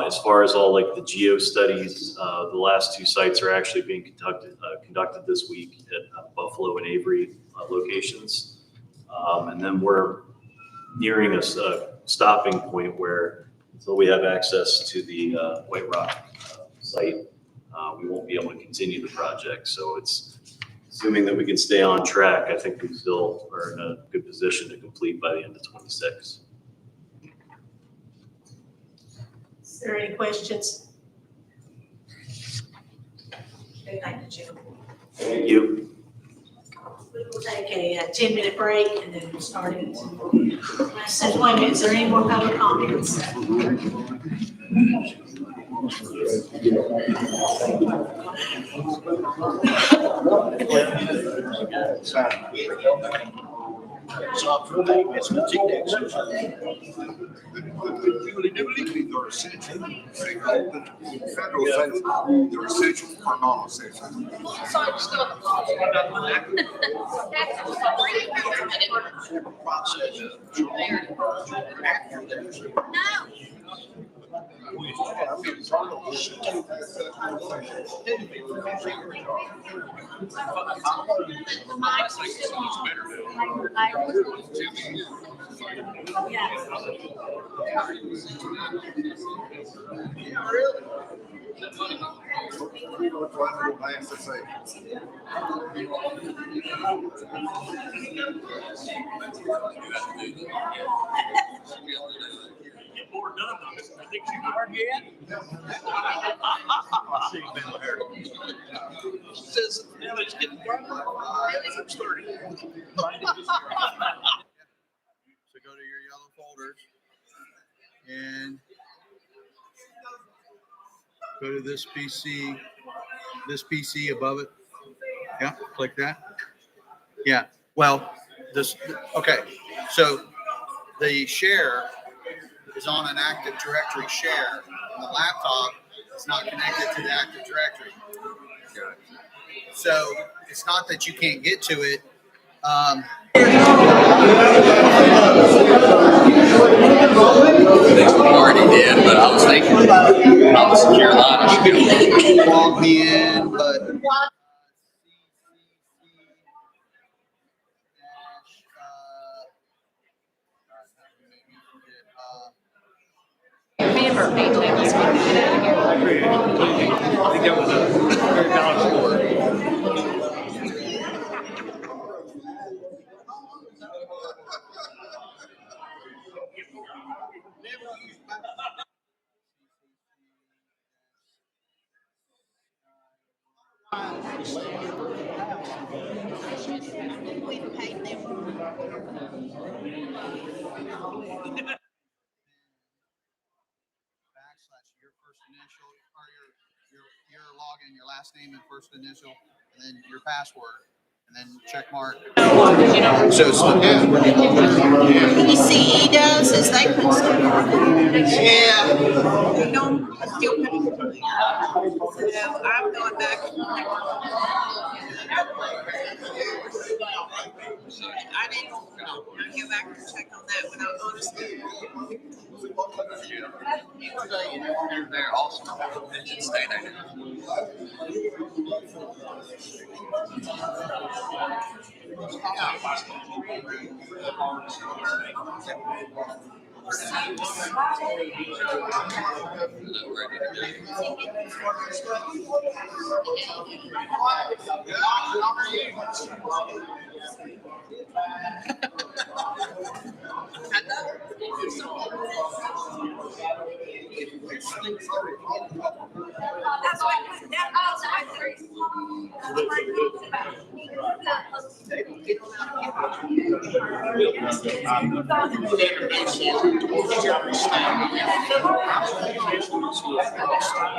As far as all like the geo studies, the last two sites are actually being conducted this week at Buffalo and Avery locations. And then we're nearing a stopping point where until we have access to the White Rock site, we won't be able to continue the project. So it's assuming that we can stay on track. I think we still are in a good position to complete by the end of 26. Is there any questions? Okay, thank you, Jim. Thank you. We will take a 10-minute break and then we'll start it. Since wait a minute, is there any more public comments? They're essential. Federal says they're essential for non-essential. get more done on this. I think she hard yet. Says, now it's getting darker. It's 30. So go to your yellow folders and go to this PC above it. Yeah, click that. Yeah, well, okay. So the share is on an Active Directory share. And the laptop is not connected to the Active Directory. So it's not that you can't get to it. I already did, but I was thinking I was in Carolina. Log me in, but Me and her page tables. Get out of here. I think that was a very balanced score. We've paid them. your first initial or your login, your last name and first initial, and then your password, and then check mark. So it's PCE does is they put stuff on it. Yeah. You don't still put. So I'm going back. I didn't go back and check on that when I honestly. They're awesome. They should stay there.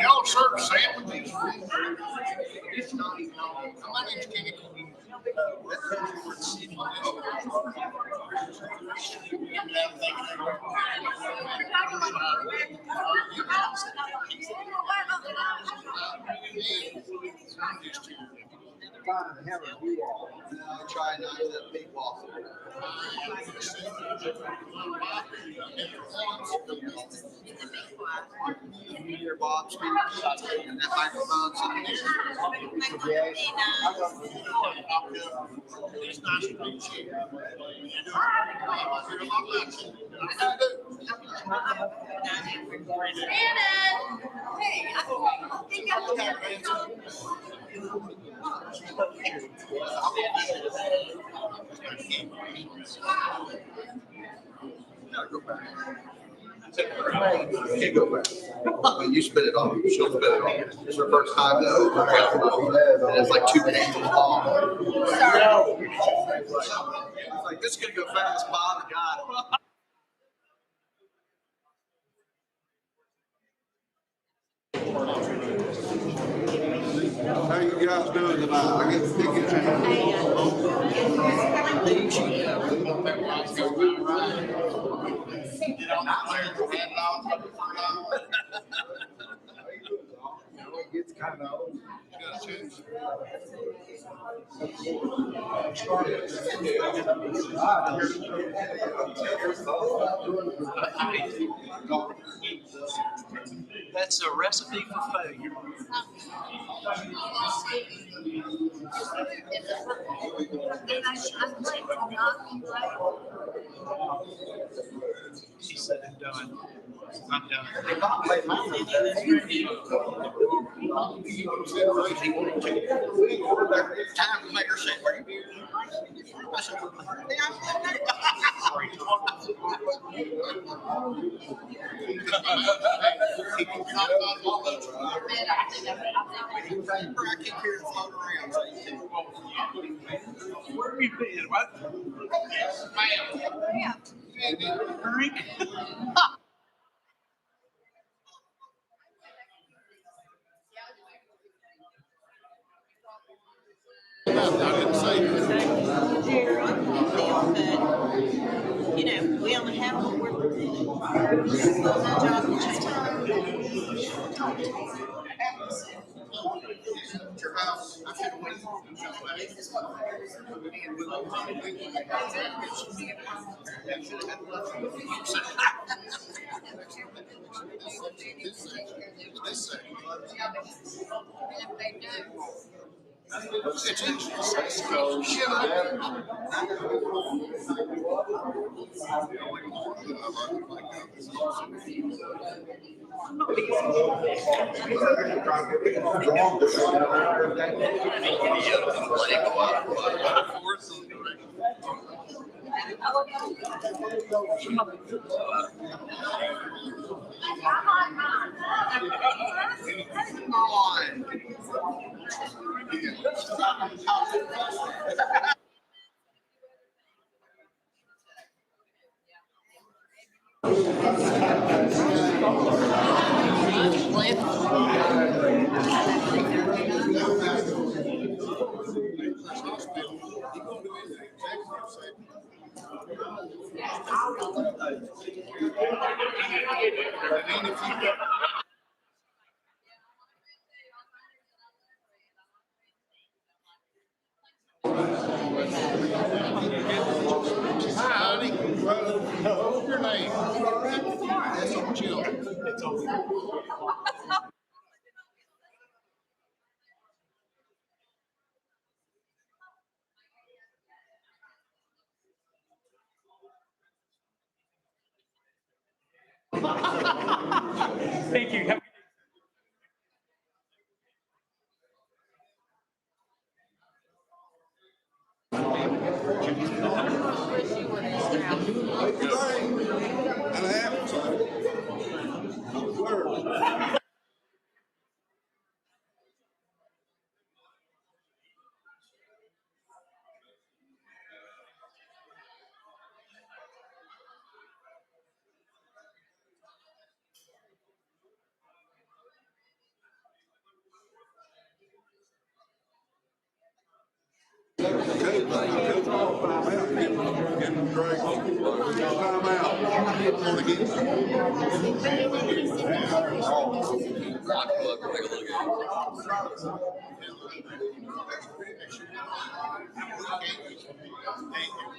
Y'all serve sandwiches? My name's Kenny. Try not to be waffle. Your box and that microphone. Hey, I think Go back. You can't go back. When you spit it off, she'll spit it off. It's her first time though. And it's like 2 pages long. It's like, this is gonna go fast, Bob. Got it. How you guys doing tonight? I get to pick your It gets kind of old. That's a recipe for failure. She said it's done. I'm done. Time to make her say, "Where you?" I said, "Yeah, I'm Where have you been? What? Yes, ma'am. Drink? You know, we only have what we're looking at. My job is just Your house, I should have waited. Hi, honey. What's your name? That's Jill. Thank you.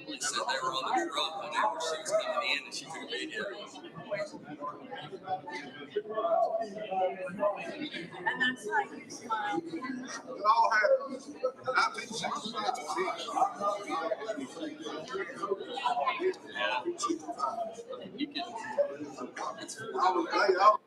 They said they were on the truck whenever she was coming in and she took a video. and that's like you smile. It all happened. 1966. You can. I was late off.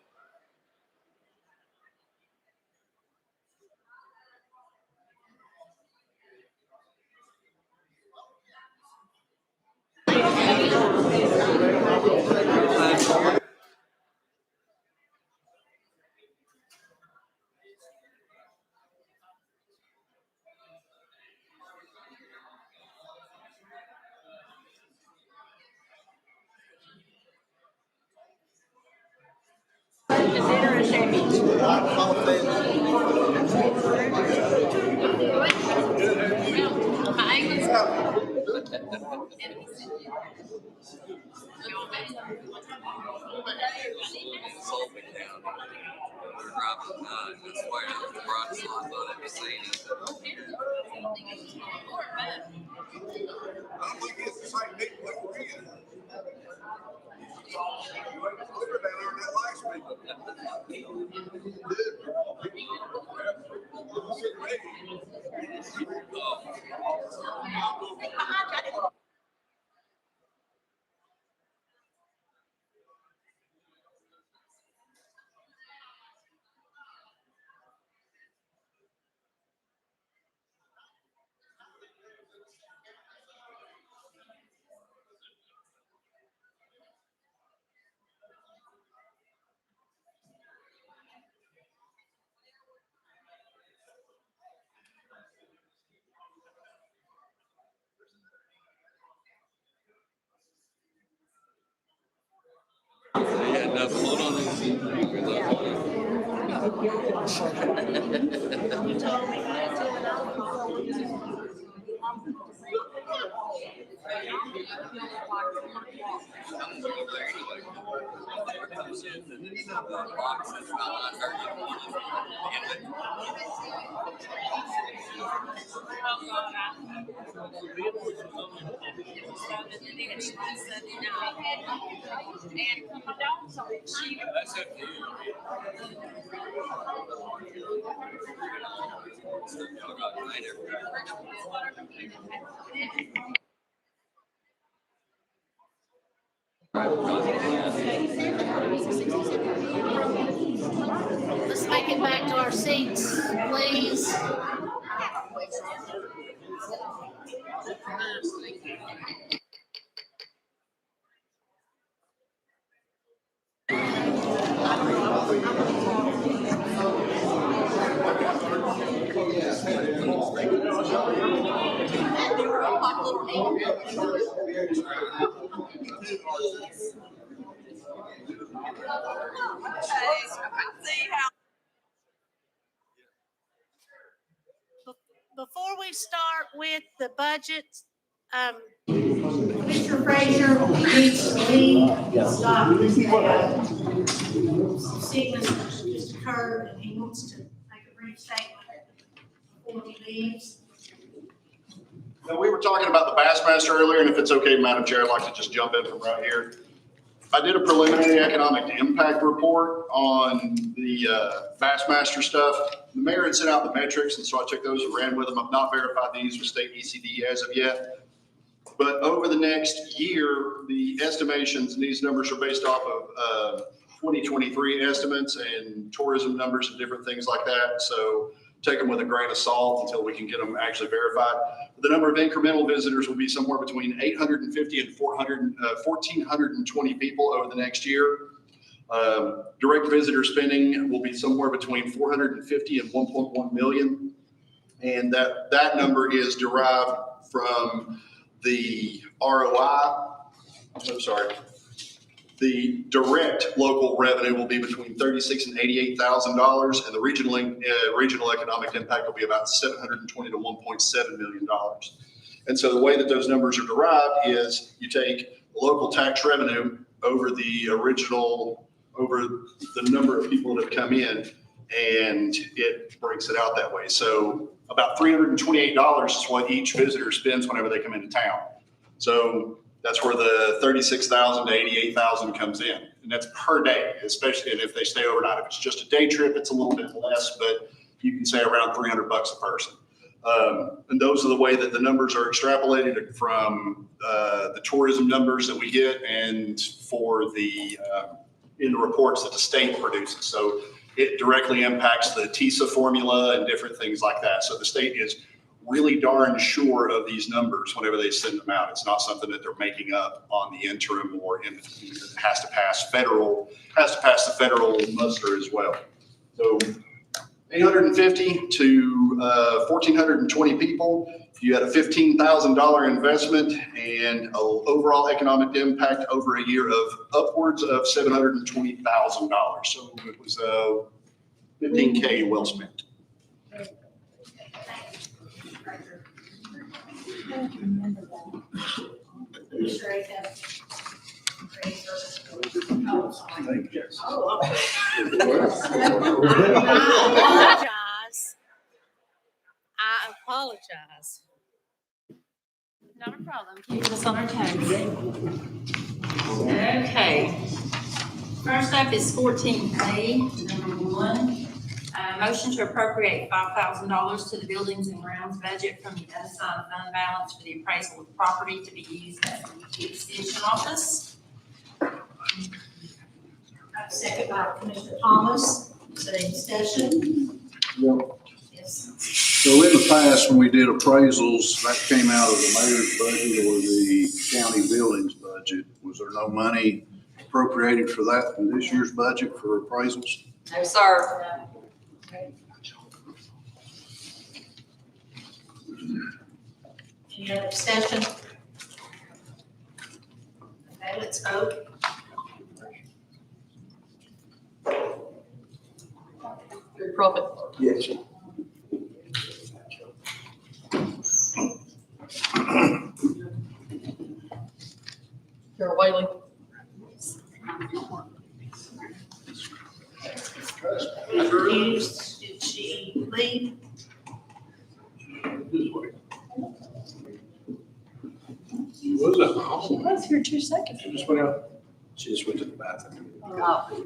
Sullivan County. They're driving, that's where the Bratislava thought it was saying it. I don't think it's the same people that were in. We were down there in that last meeting. Now float on these seats. That's up to you. Y'all got mine Let's make it back to our seats, please. Before we start with the budget, Mr. Frazier needs to leave. Stop. Sickness just occurred and he wants to make a brief statement before he leaves. Now, we were talking about the Bassmaster earlier, and if it's okay, Madam Chair, I'd like to just jump in from right here. I did a preliminary economic impact report on the Bassmaster stuff. The mayor had sent out the metrics, and so I took those and ran with them. I've not verified these with state ECD as of yet. But over the next year, the estimations, and these numbers are based off of 2023 estimates and tourism numbers and different things like that. So take them with a grain of salt until we can get them actually verified. The number of incremental visitors will be somewhere between 850 and 1,420 people over the next year. Direct visitor spending will be somewhere between 450 and 1.1 million. And that number is derived from the ROI. I'm sorry. The direct local revenue will be between $36,000 and $88,000, and the regional economic impact will be about $720 to $1.7 million. And so the way that those numbers are derived is you take local tax revenue over the number of people that have come in, and it breaks it out that way. So about $328 is what each visitor spends whenever they come into town. So that's where the $36,000 to $88,000 comes in. And that's per day, especially if they stay overnight. If it's just a day trip, it's a little bit less, but you can say around $300 a person. And those are the way that the numbers are extrapolated from the tourism numbers that we get and for the in the reports that the state produces. So it directly impacts the TISA formula and different things like that. So the state is really darn sure of these numbers whenever they send them out. It's not something that they're making up on the interim or it has to pass the federal muster as well. So 850 to 1,420 people. You had a $15,000 investment and an overall economic impact over a year of upwards of $720,000. So it was $15K well spent. I apologize. Not a problem. Keep us on our toes. Okay. First up is 14A, number 1. Motion to appropriate $5,000 to the Buildings and Grounds budget from the unassigned fund balance for the appraisal of property to be used at the extension office. Second by Commissioner Thomas. Is there any discussion? Yes. So in the past, when we did appraisals, that came out of the mayor's budget or the county buildings budget. Was there no money appropriated for that in this year's budget for appraisals? No, sir. Any other discussion? Okay, let's vote. Rick Prophet, Yes. Carol Whaley. Refused, did she leave? She was at home. She was here 2 seconds. She just went out. She just went to the bathroom. Oh.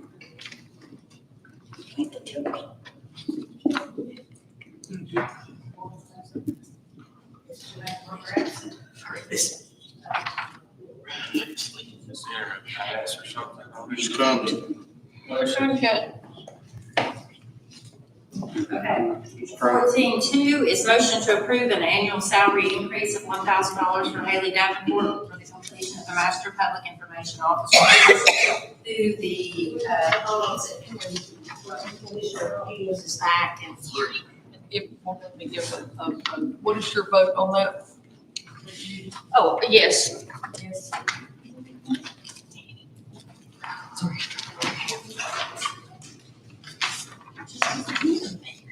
Who's coming? Okay. 14.2 is motion to approve an annual salary increase of $1,000 for Haley Davenport for the completion of the Master Public Information Officer through the, Uses Act and What is your vote on that? oh, yes. Yes. Excuse me.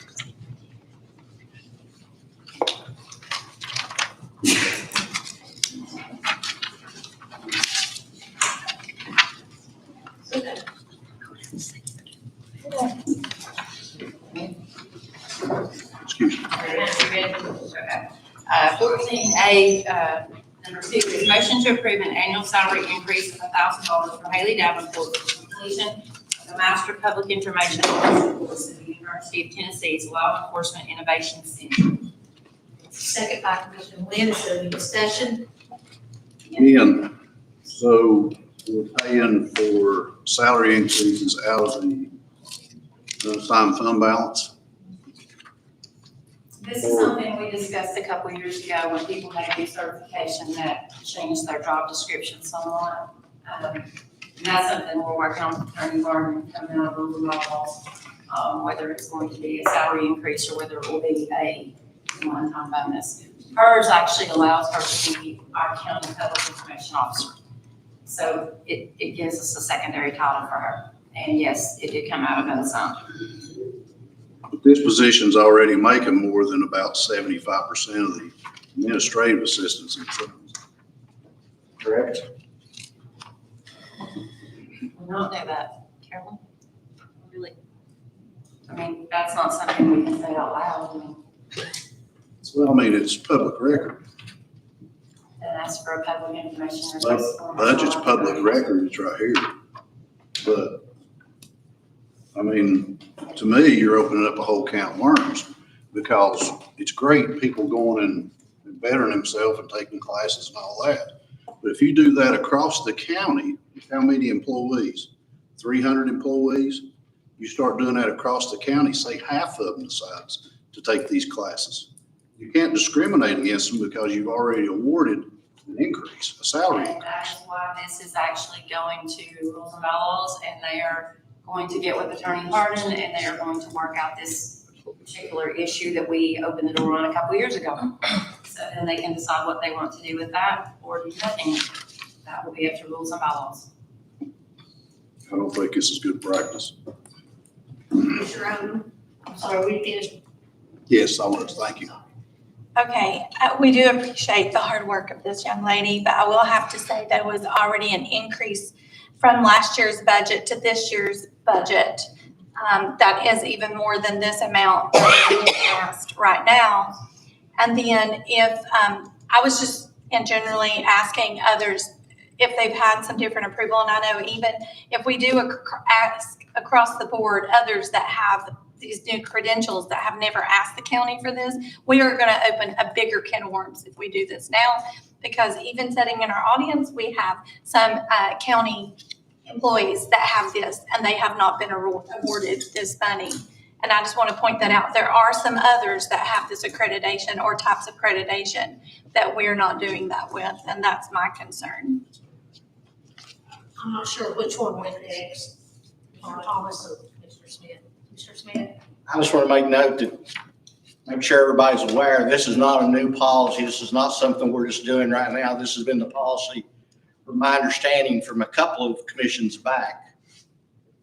14A, number 2 is motion to approve an annual salary increase of $1,000 for Haley Davenport for completion of the Master Public Information Officer course at the University of Tennessee's Law Enforcement Innovation Center. second by Commissioner Lynn, is there any discussion? Ian, so we're paying for salary increases out of the unassigned fund balance? This is something we discussed a couple years ago when people had new certification that changed their job description somewhat. And that's something we're working on with Attorney Gardner, coming out of the laws, whether it's going to be a salary increase or whether it will be a one-time bonus. Hers actually allows her to be our county public information officer. So it gives us a secondary title for her. And yes, it did come out of unassigned. But this position's already making more than about 75% of the administrative assistants in firms. Correct? We don't do that, Carolyn. Really. I mean, that's not something we can say out loud. I mean, Well, I mean, it's public record. and ask for a public information My request. budget's public record, it's right here. But, I mean, to me, you're opening up a whole can of worms because it's great people going and bettering themselves and taking classes and all that. But if you do that across the county, how many employees? 300 employees? You start doing that across the county, say half of them decides to take these classes. You can't discriminate against them because you've already awarded an increase, a salary And that is why this is actually going to rules and bylaws, and they are going to get with Attorney Hardin, and they are going to work out this particular issue that we opened the door on a couple years ago. So then they can decide what they want to do with that or do nothing. That will be up to rules and bylaws. I don't think this is good practice. Commissioner Oden, I'm sorry, we finished. Yes, I was, thank you. Okay, we do appreciate the hard work of this young lady, but I will have to say there was already an increase from last year's budget to this year's budget. That is even more than this amount that we asked right now. And then if, I was just generally asking others if they've had some different approval, and I know even if we do ask across the board, others that have these new credentials that have never asked the county for this, we are going to open a bigger can of worms if we do this now, because even sitting in our audience, we have some county employees that have this and they have not been awarded this money. And I just want to point that out. There are some others that have this accreditation or types of accreditation that we're not doing that with, and that's my concern. I'm not sure which one went next. Mr. Thomas or Mr. Smith? Mr. Smith? I just want to make note that, make sure everybody's aware, this is not a new policy. This is not something we're just doing right now. This has been the policy, from my understanding, from a couple of commissions back.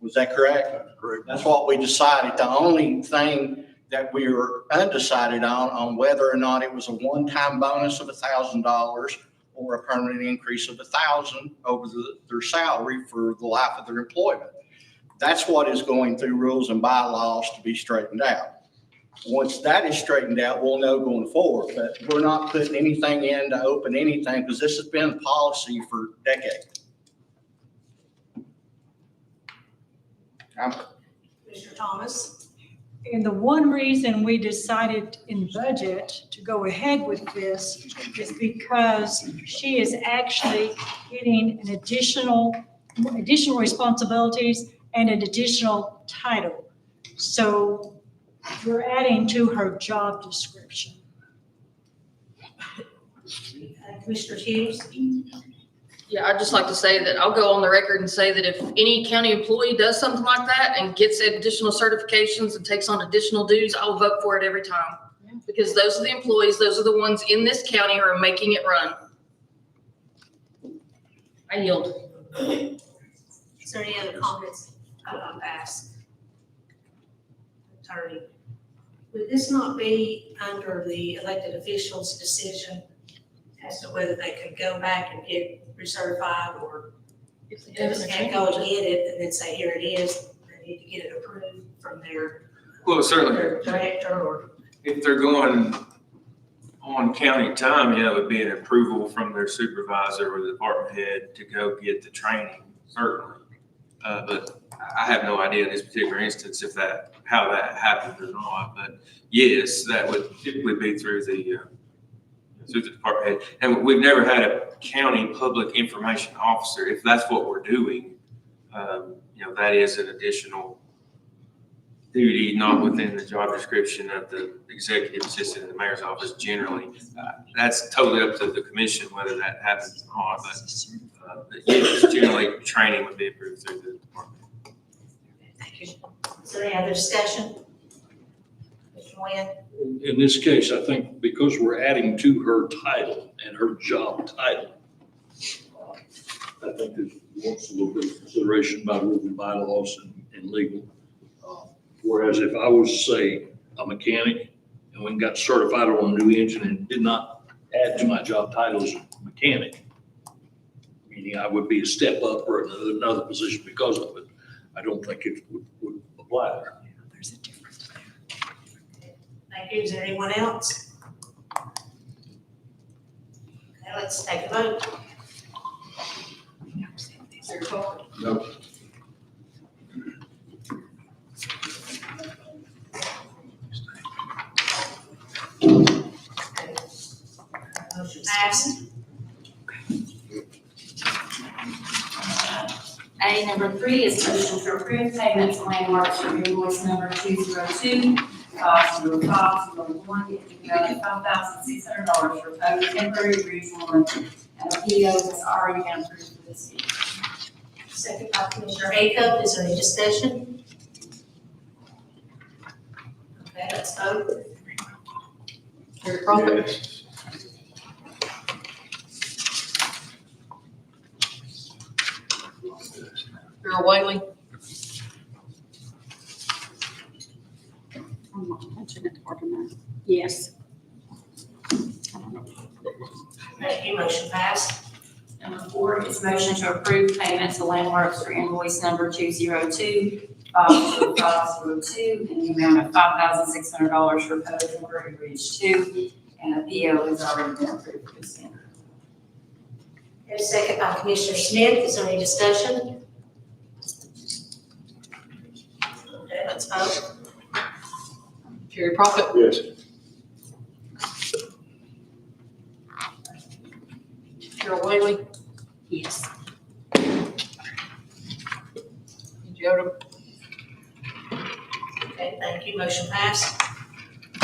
Was that correct? Correct. That's what we decided. The only thing that we were undecided on whether or not it was a one-time bonus of $1,000 or a permanent increase of 1,000 over their salary for the life of their employment. That's what is going through rules and bylaws to be straightened out. Once that is straightened out, we'll know going forward, but we're not putting anything in to open anything because this has been policy for decades. Mr. Thomas? And the one reason we decided in budget to go ahead with this is because she is actually getting an additional responsibilities and an additional title. So we're adding to her job description. Commissioner Hughes? Yeah, I'd just like to say that I'll go on the record and say that if any county employee does something like that and gets additional certifications and takes on additional duties, I'll vote for it every time. Because those are the employees, those are the ones in this county who are making it run. I yield. Is there any other comments I'll ask? Attorney, would this not be under the elected officials' decision as to whether they could go back and get recertified, or if they just can't go and get it and then say, here it is, they need to get it approved from their Certainly, director or? if they're going on county time, it would be an approval from their supervisor or the department head to go get the training, certainly. But I have no idea in this particular instance how that happened or not, but yes, that would typically be through the department head. And we've never had a county public information officer. If that's what we're doing, that is an additional duty, not within the job description of the executive assistant in the mayor's office generally. That's totally up to the commission whether that happens or not, but yes, generally training would be approved through the department. Thank you. Is there any other discussion? Mr. Nguyen? In this case, I think because we're adding to her title and her job title, I think it wants a little bit of consideration by rules and bylaws and legal. Whereas if I was, say, a mechanic and went and got certified on a new engine and did not add to my job title as a mechanic, meaning I would be a step up or another position because of it, I don't think it would apply there. There's a difference there. Thank you. Is there anyone else? Okay, let's take a vote. No. Motion passed. A, number 3 is motion to approve payment to Landmarks for invoice number 202, 50501, in the amount of $5,600 for total temporary regional and a PO has already been approved for this year. Second by Commissioner Acuff. Is there any discussion? Okay, let's vote. Gary Crawford? Darrell Waley? Yes. Thank you. Motion passed. Number 4 is motion to approve payment to Landmarks for invoice number 202, 50502, in the amount of $5,600 for Post Temporary Bridge 2, and a PO has already been approved for this year. Okay, second by Commissioner Smith. Is there any discussion? Okay, let's vote. Gary Prophet? Yes. Darrell Waley? Yes. Angie Odom? Okay, thank you. Motion passed.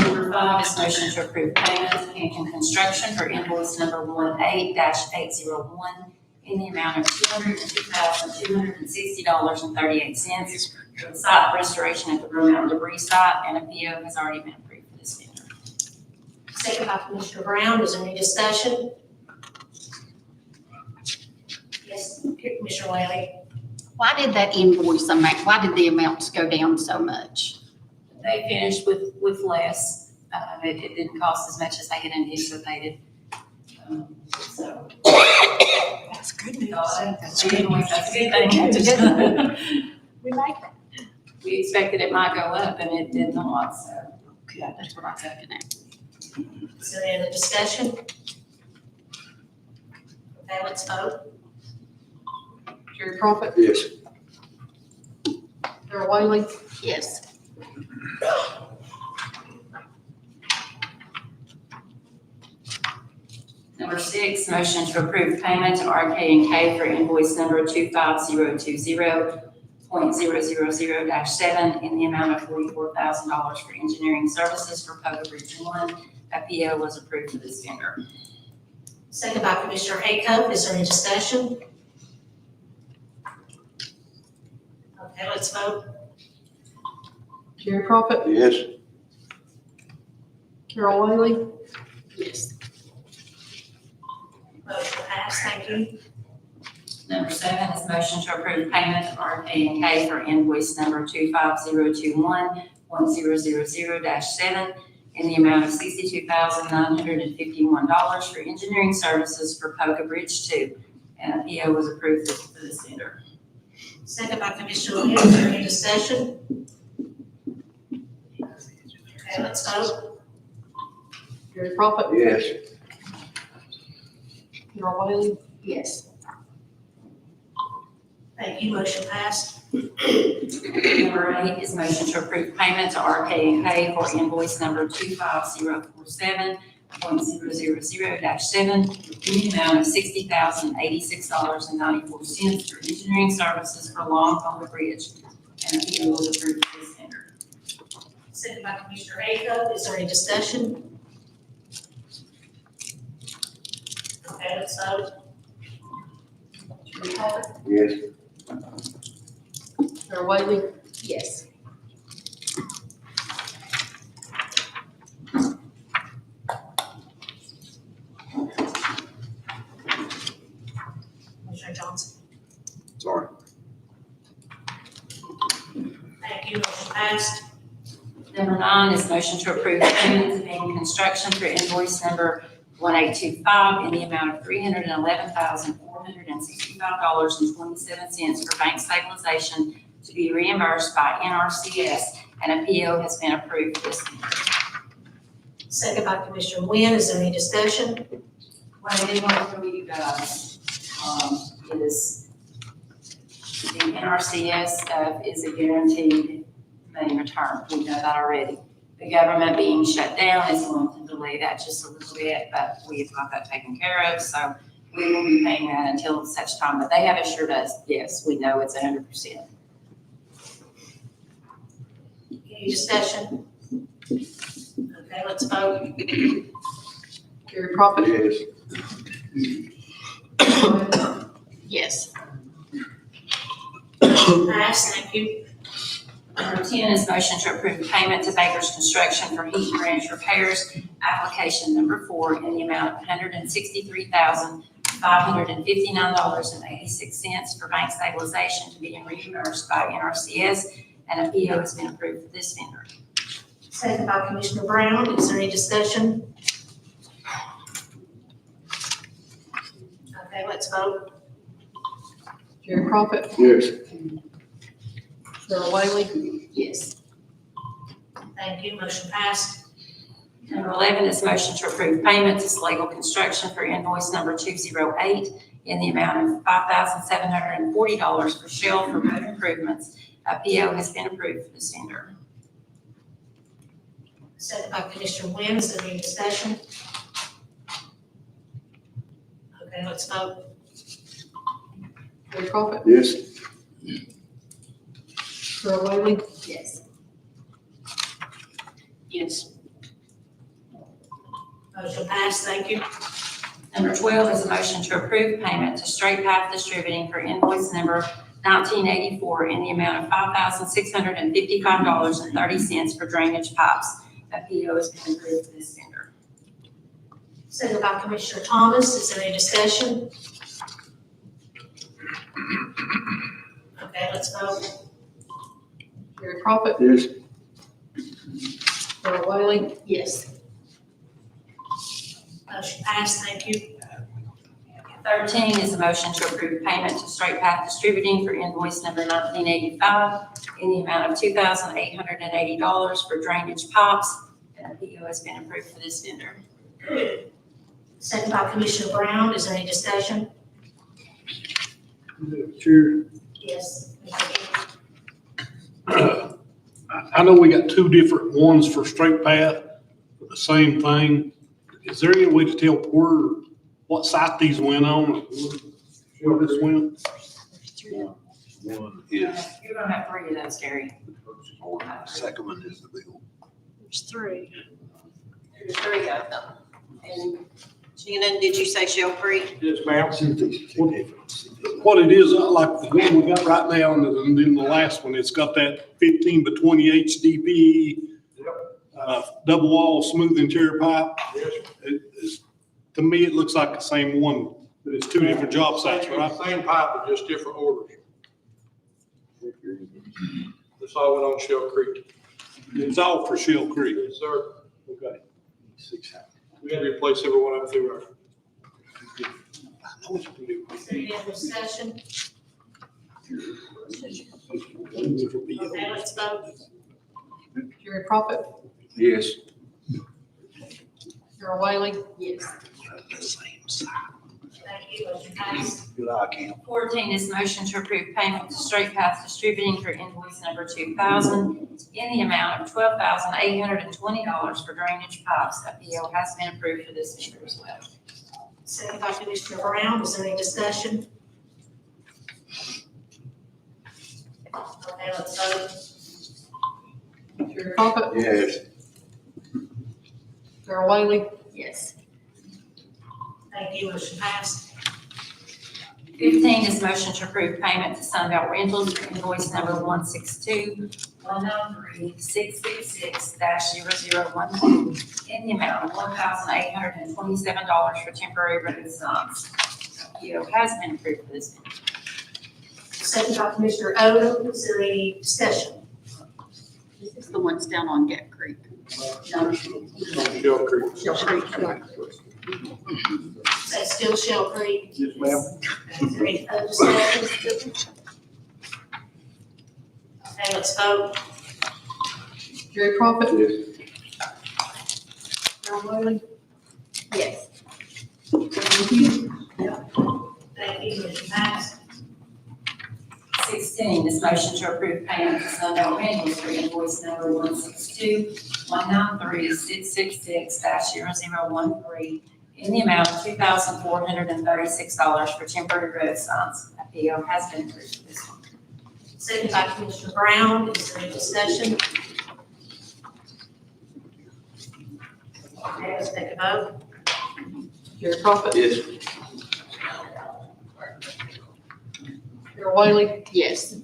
Number 5 is motion to approve payment to Canton Construction for invoice number 18-801 in the amount of $202,260.38 for the site restoration at the Blue Mountain debris site, and a PO has already been approved for this vendor. Second by Commissioner Brown. Is there any discussion? Yes, Commissioner Whaley. Why did that invoice amount, why did the amounts go down so much? They finished with less. It didn't cost as much as they had anticipated. So. That's good news. That's a good thing. We like that. We expected it might go up and it did not, so. Yeah, that's what I was looking at. Is there any other discussion? Okay, let's vote. Gary Crumpet, Yes. Darrell Waley, Yes. Number 6, motion to approve payment to RK&K for invoice number 25020.000-7 in the amount of $44,000 for engineering services for Pogo Bridge 1. A PO was approved for this vendor. Second by Commissioner Haycock. Is there any discussion? Okay, let's vote. Gary Crumpet, Yes. Darrell Waley, Yes. Motion passed. Thank you. Number 7 is motion to approve payment to RK&K for invoice number 25021.000-7 in the amount of $62,951 for engineering services for Pogo Bridge 2. And a PO was approved for this vendor. Second by Commissioner Williams. Is there any discussion? Okay, let's vote. Gary Crumpet, Yes. Darrell Waley, Yes. Thank you. Motion passed. Number 8 is motion to approve payment to RK&K for invoice number 25047.000-7 in the amount of $60,086.94 for engineering services for Long Pogo Bridge. And a PO was approved for this vendor. Second by Commissioner Haycock. Is there any discussion? Okay, let's vote. Gary Crumpet, Yes. Darrell Waley, Yes. Commissioner Johnson. Sorry. Thank you. Motion passed. Number 9 is motion to approve payment to Beam Construction for invoice number 1825 in the amount of $311,465.27 for bank stabilization to be reimbursed by NRCS, and a PO has been approved for this vendor. Second by Commissioner Wynn. Is there any discussion? What I did want to you guys, is the NRCS stuff is a guaranteed money return. We know that already. The government being shut down is going to delay that just a little bit, but we've got that taken care of. So we will be paying that until such time, but they have assured us, yes, we know it's 100%. Any discussion? Okay, let's vote. Gary Crumpet, Yes. Passed. Thank you. Number 10 is motion to approve payment to Baker's Construction for heat and range repairs, application number 4 in the amount of $163,559.86 for bank stabilization to be reimbursed by NRCS, and a PO has been approved for this vendor. Second by Commissioner Brown. Is there any discussion? Okay, let's vote. Gary Crumpet, Yes. Darrell Waley, Yes. Thank you. Motion passed. Number 11 is motion to approve payment to Slagle Construction for invoice number 208 in the amount of $5,740 for shell for road improvements. A PO has been approved for this vendor. Second by Commissioner Wynn. Is there any discussion? Okay, let's vote. Gary Crumpet, Yes. Darrell Waley, Yes. Yes. Motion passed. Thank you. Number 12 is a motion to approve payment to Straight Path Distributing for invoice number 1984 in the amount of $5,655.30 for drainage pipes. A PO has been approved for this vendor. Second by Commissioner Thomas. Is there any discussion? Okay, let's vote. Gary Crumpet, Yes. Darrell Waley, Yes. Motion passed, thank you. 13 is a motion to approve payment to Straight Path Distributing for invoice number 1985 in the amount of $2,880 for drainage pipes. And a PO has been approved for this vendor. Second by Commissioner Brown, is there any discussion? Chair, Yes. I know we got two different ones for Straight Path, for the same thing. Is there any way to tell what site these went on? Where this went? One is, You're gonna have 3 of those, Gary. second one is the bill. There's 3. There's 3 of them. And Shannon, did you say Shell Creek? Yes, ma'am. What it is, like the one we got right now, and then the last one, it's got that 15 by 20 HDPE, double wall smooth interior pipe. To me, it looks like the same one, but it's 2 different job sites, right? Same pipe, but just different orders. This all went on Shell Creek. It's all for Shell Creek. Yes, sir. Okay. We had to replace every one up through our. Any other discussion? Okay, let's vote. Gary Crumpet, Yes. Darrell Waley, Yes. Thank you, motion passed. Good eye, Cam. 14 is motion to approve payment to Straight Path Distributing for invoice number 2000 in the amount of $12,820 for drainage pipes. A PO has been approved for this vendor as well. Second by Commissioner Brown, is there any discussion? Okay, let's vote. Gary Crumpet, Yes. Darrell Waley, Yes. Thank you, motion passed. 15 is motion to approve payment to Sunbelt Rentals for invoice number 162-193-666-0012 in the amount of $1,827 for temporary road signs. PO has been approved for this vendor. Second by Commissioner Odom, is there any discussion? This is the ones down on Gap Creek. No. Shell Creek. Shell Creek. That's still Shell Creek. Yes, ma'am. Is there any other discussion? Okay, let's vote. Gary Crumpet, Yes. Darrell Waley, Yes. Thank you, motion passed. 16 is motion to approve payment to Sunbelt Rentals for invoice number 162-193-666-0013 in the amount of $2,436 for temporary road signs. A PO has been approved for this one. Second by Commissioner Brown, is there any discussion? Okay, let's take a vote. Gary Crumpet, Yes. Darrell Waley, Yes.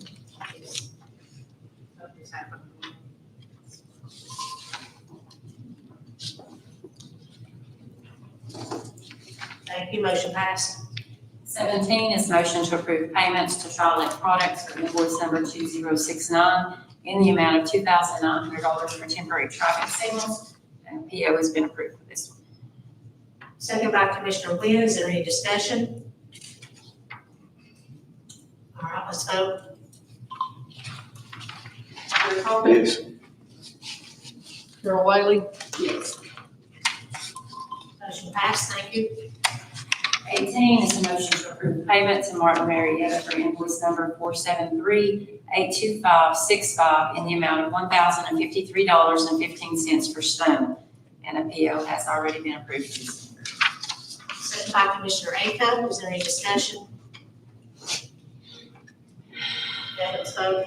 Thank you, motion passed. 17 is motion to approve payments to Charlotte Products for invoice number 2069 in the amount of $2,900 for temporary traffic signals. And PO has been approved for this one. Second by Commissioner Wynn, is there any discussion? All right, let's vote. Gary Crumpet, Yes. Darrell Waley, Yes. Motion passed, thank you. 18 is a motion to approve payment to Martin Marietta for invoice number 473-82565 in the amount of $1,053.15 for stone. And a PO has already been approved. Second by Commissioner Aco, is there any discussion? Okay, let's vote.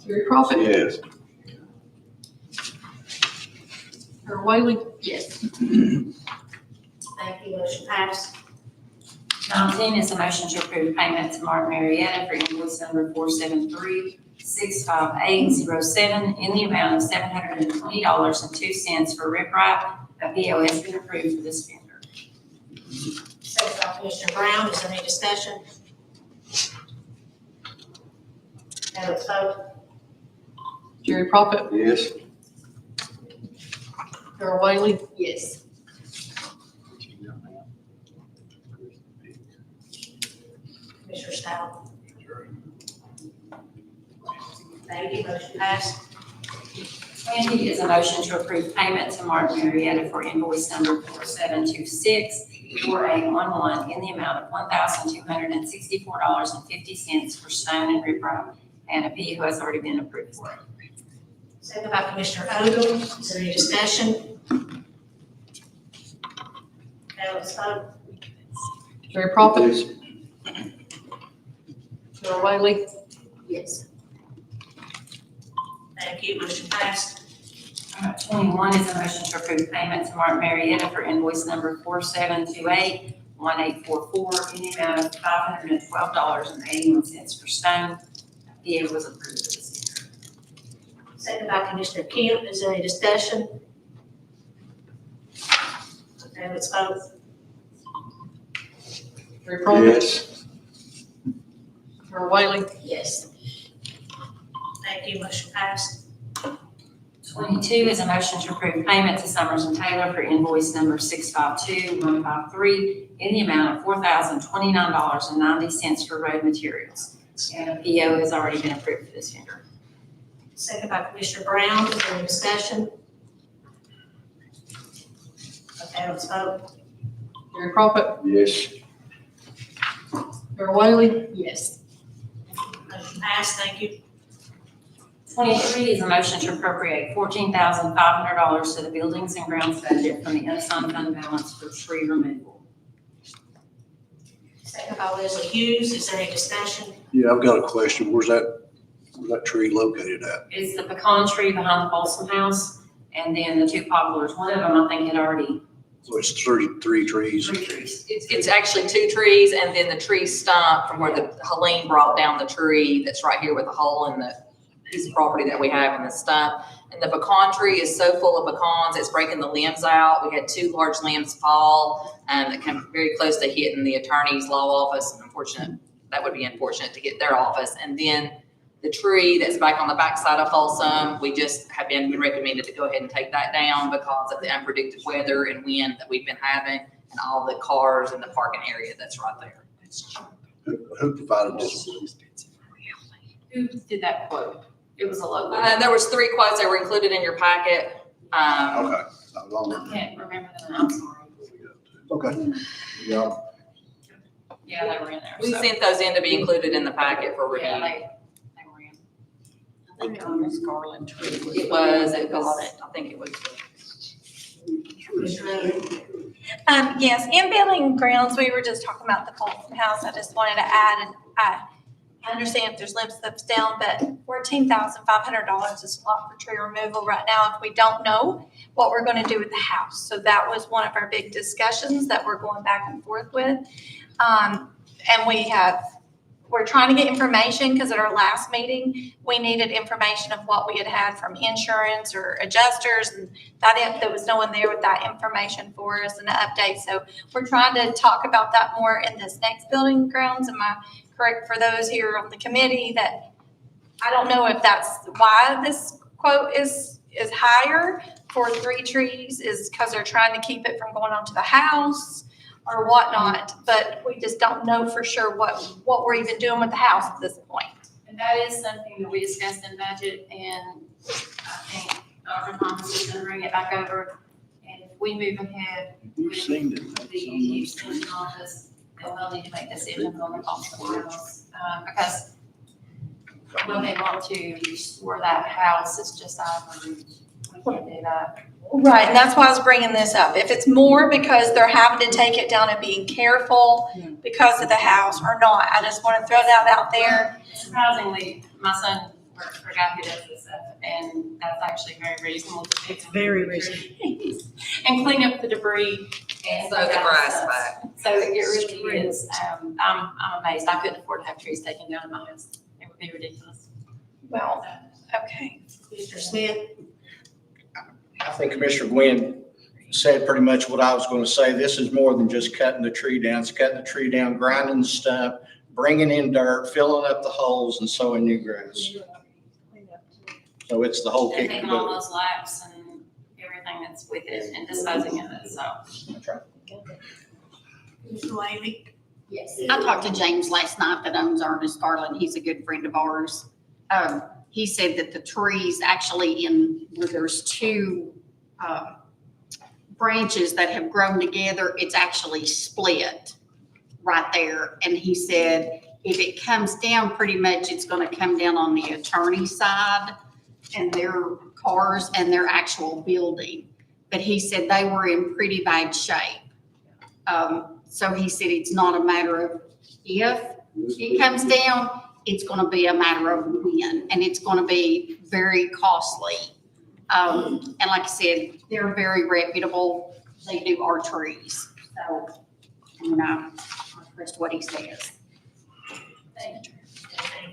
Gary Crumpet, Yes. Darrell Waley, Yes. Thank you, motion passed. 19 is a motion to approve payment to Martin Marietta for invoice number 473-65807 in the amount of $720.02 for riprap. A PO has been approved for this vendor. Second by Commissioner Brown, is there any discussion? Okay, let's vote. Jerry Prophet, Yes. Darrell Waley, Yes. Commissioner Stout. Thank you, motion passed. 20 is a motion to approve payment to Martin Marietta for invoice number 4726-4811 in the amount of $1,264.50 for stone and riprap, and a PO has already been approved for it. Second by Commissioner Odom. Is there any discussion? Okay, let's vote. Jerry Prophet, Darrell Waley, Yes. Thank you, motion passed. 21 is a motion to approve payment to Martin Marietta for invoice number 4728-1844 in the amount of $512.81 for stone. PO was approved for this year. Second by Commissioner Kemp. Is there any discussion? Okay, let's vote. Jerry Prophet, Yes. Darrell Waley, Yes. Thank you, motion passed. 22 is a motion to approve payment to Summers and Taylor for invoice number 652153 in the amount of $4,029.90 for road materials. And a PO has already been approved for this vendor. Second by Commissioner Brown. Is there any discussion? Okay, let's vote. Jerry Prophet, Yes. Darrell Waley, Yes. Motion passed. Thank you. 23 is a motion to appropriate $14,500 to the Buildings and Grounds budget from the unassigned fund balance for tree removal. Second by Leslie Hughes. Is there any discussion? Yeah, I've got a question. Where's that tree located at? It's the pecan tree behind the Folsom House, and then the two poplars. One of them, I think, had already So it's 33 trees. 3 trees. It's actually 2 trees and then the tree stump from where the Helene brought down the tree that's right here with the hole in the piece of property that we have in the stump. And the pecan tree is so full of pecans, it's breaking the limbs out. We had 2 large limbs fall that came very close to hitting the attorney's law office. That would be unfortunate to get their office. And then the tree that's back on the backside of Folsom, we just have been recommended to go ahead and take that down because of the unpredicted weather and wind that we've been having and all the cars in the parking area that's right there. Who provided this? Who did that quote? It was a local. There was 3 quotes that were included in your packet. Okay. Not long. I can't remember the name, I'm sorry. Okay. Yeah. Yeah, they were in there. We so. sent those in to be included in the packet for review. Yeah, they were in. I think it was Garland Tree. It got it. I think it was. Yes, in building grounds, we were just talking about the Folsom House. I just wanted to add, and I understand if there's limbs that's down, but $14,500 is a lot for tree removal right now if we don't know what we're going to do with the house. So that was one of our big discussions that we're going back and forth with. And we're trying to get information because at our last meeting, we needed information of what we had from insurance or adjusters, and there was no one there with that information for us and an update. So we're trying to talk about that more in this next building grounds. Am I correct for those here on the committee that I don't know if that's why this quote is higher for 3 trees is because they're trying to keep it from going onto the house or whatnot, but we just don't know for sure what we're even doing with the house at this point. And that is something that we discussed in budget, and I think Dr. Thomas is gonna bring it back over. And if we move ahead with the extension office, then we'll need to make decisions on the cost of the house. Because when they want to restore that house, it's just out of reach. We can't do that. Right, and that's why I was bringing this up. If it's more because they're having to take it down and being careful because of the house or not, I just want to throw that out there. Surprisingly, my son works for a guy who does this stuff, and that's actually very reasonable. It's very reasonable. And clean up the debris and So the grass back. So it really is. I'm amazed. I couldn't afford to have trees taken down in my house. It would be ridiculous. Well, okay. Mr. Smith? I think Commissioner Gwynn said pretty much what I was going to say. This is more than just cutting the tree down. It's cutting the tree down, grinding the stump, bringing in dirt, filling up the holes and sowing new grass. So it's the whole They're kick. taking all those laps and everything that's with it and disposing of it, so. That's right. Mr. Whaley? Yes. I talked to James last night that owns Ernest Garland. He's a good friend of ours. He said that the trees actually where there's two branches that have grown together, it's actually split right there. And he said, if it comes down, pretty much it's gonna come down on the attorney's side and their cars and their actual building. But he said they were in pretty bad shape. So he said it's not a matter of if it comes down, it's gonna be a matter of when, and it's gonna be very costly. And like I said, they're very reputable. They do our trees. So, I trust what he says. Thank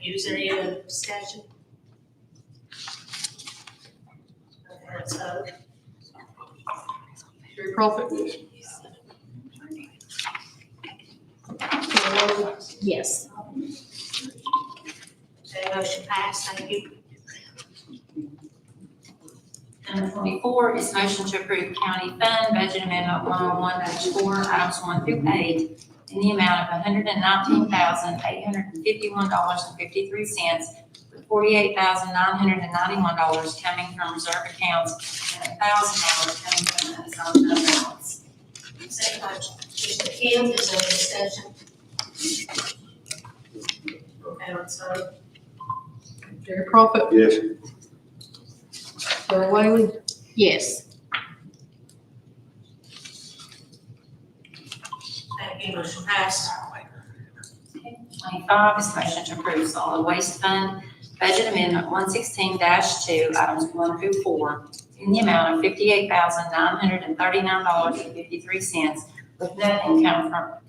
you. Is there any other discussion? Okay, let's vote. Gary Crawford? Yes. Okay, motion passed. Thank you. Number 24 is motion to approve county fund budget amendment 101-4, items 1 through 8, in the amount of $119,851.53, with $48,991 coming from reserve accounts and $1,000 coming from the unassigned fund balance. Second by Mr. Kemp, is there any discussion? Okay, let's vote. Gary Crawford? Yes. Darrell Waley? Yes. Thank you, motion passed. 25 is motion to approve solid waste fund budget amendment 116-2, items 1 through 4, in the amount of $58,939.53, with nothing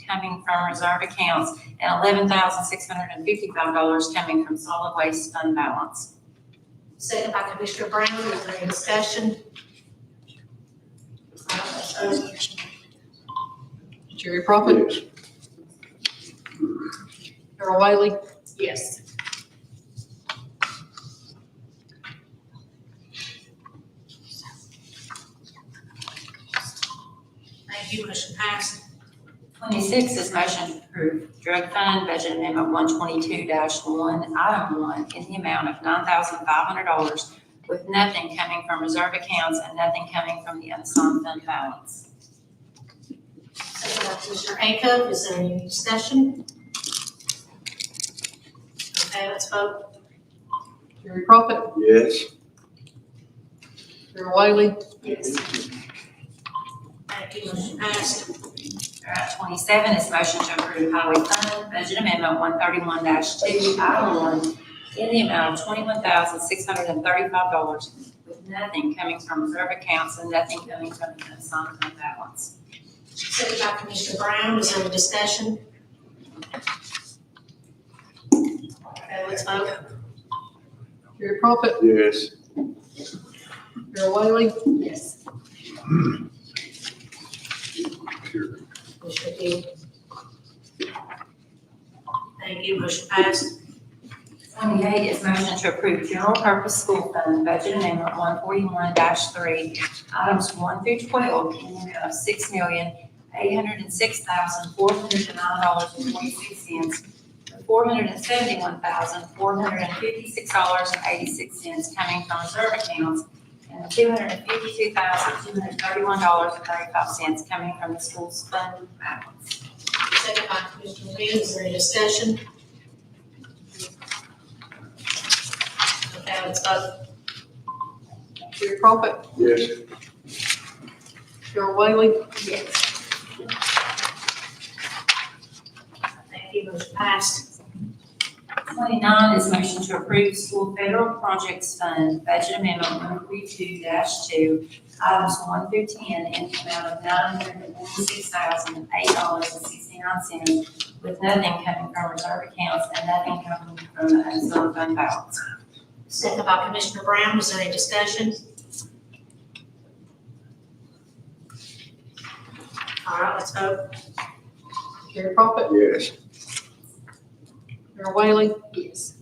coming from reserve accounts and $11,655 coming from solid waste fund balance. Second by Commissioner Brown, is there any discussion? Gary Crawford? Darrell Waley? Yes. Thank you, motion passed. 26 is motion to approve drug fund budget amendment 122-1, item 1, in the amount of $9,500, with nothing coming from reserve accounts and nothing coming from the unassigned fund balance. Second by Commissioner Acuff, is there any discussion? Okay, let's vote. Gary Crawford? Yes. Darrell Waley? Yes. Thank you, motion passed. All right, 27 is motion to approve highway fund budget amendment 131-2, item 1, in the amount of $21,635, with nothing coming from reserve accounts and nothing coming from the unassigned fund balance. Second by Commissioner Brown, is there any discussion? Okay, let's vote. Gary Crawford? Yes. Darrell Waley? Yes. Commissioner Kemp. Thank you, motion passed. 28 is motion to approve general purpose school fund budget amendment 141-3, items 1 through 12, in the amount of $6,806,409.46, with $471,456.86 coming from reserve accounts, and $252,231.35 coming from the school's fund balance. Second by Commissioner Wynn, is there any discussion? Okay, let's vote. Gary Crawford? Yes. Darrell Waley? Yes. Thank you, motion passed. 29 is motion to approve school federal projects fund budget amendment 132-2, items 1 through 10, in the amount of $946,008.69, with nothing coming from reserve accounts and nothing coming from the unassigned fund balance. Second by Commissioner Brown, is there any discussion? All right, let's vote. Gary Crawford? Yes. Mayor Whaley? Yes.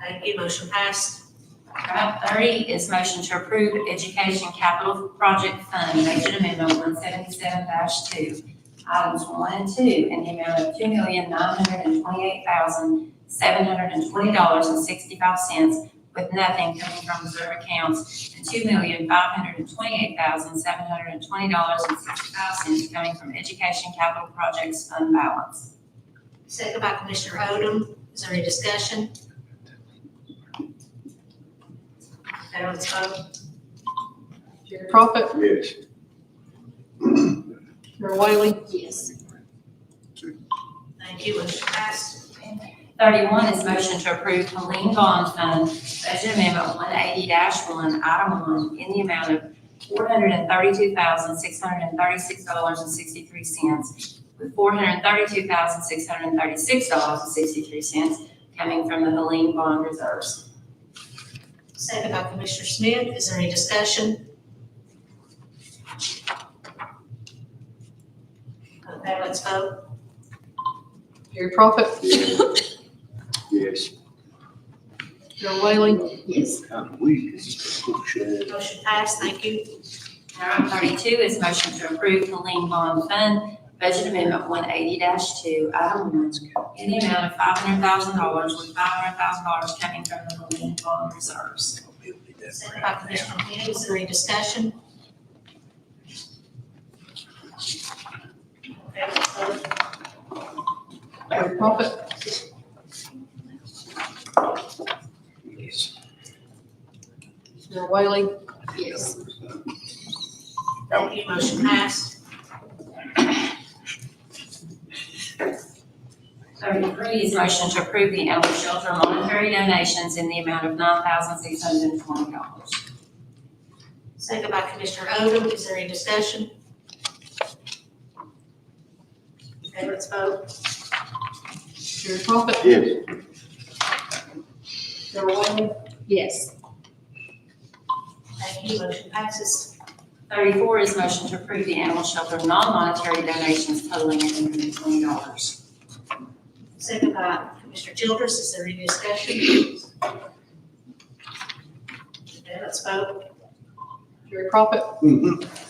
Thank you, motion passed. Item 30 is motion to approve Education Capital Project Fund Budget Amendment 177-2, items 1 and 2, in the amount of $2,928,720.65, with nothing coming from reserve accounts, and $2,528,720.65 coming from Education Capital Projects Fund balance. Second by Commissioner Odom. Is there any discussion? Okay, let's vote. Gary Prophet? Yes. Mayor Whaley? Yes. Thank you, motion passed. 31 is motion to approve Helene Bond Fund Budget Amendment 180-1, Item 1, in the amount of $432,636.63, with $432,636.63 coming from the Helene Bond reserves. Second by Commissioner Smith. Is there any discussion? Okay, let's vote. Gary Prophet? Yes. Mayor Whaley? Yes. Kind of weak. Motion passed. Thank you. Item 32 is motion to approve Helene Bond Fund Budget Amendment 180-2, Item 1, in the amount of $500,000, with $500,000 coming from the Helene Bond reserves. Second by Commissioner Hughes. Is there any discussion? Okay, let's vote. Gary Prophet? Yes. Mayor Whaley? Yes. Thank you, motion passed. 33 is motion to approve the animal shelter monetary donations in the amount of $9,620. Second by Commissioner Odom. Is there any discussion? Okay, let's vote. Gary Prophet? Yes. Mayor Whaley? Yes. Thank you, motion passes. 34 is motion to approve the animal shelter non-monetary donations totaling $820. Second by Commissioner Childress. Is there any discussion? Okay, let's vote. Gary Prophet?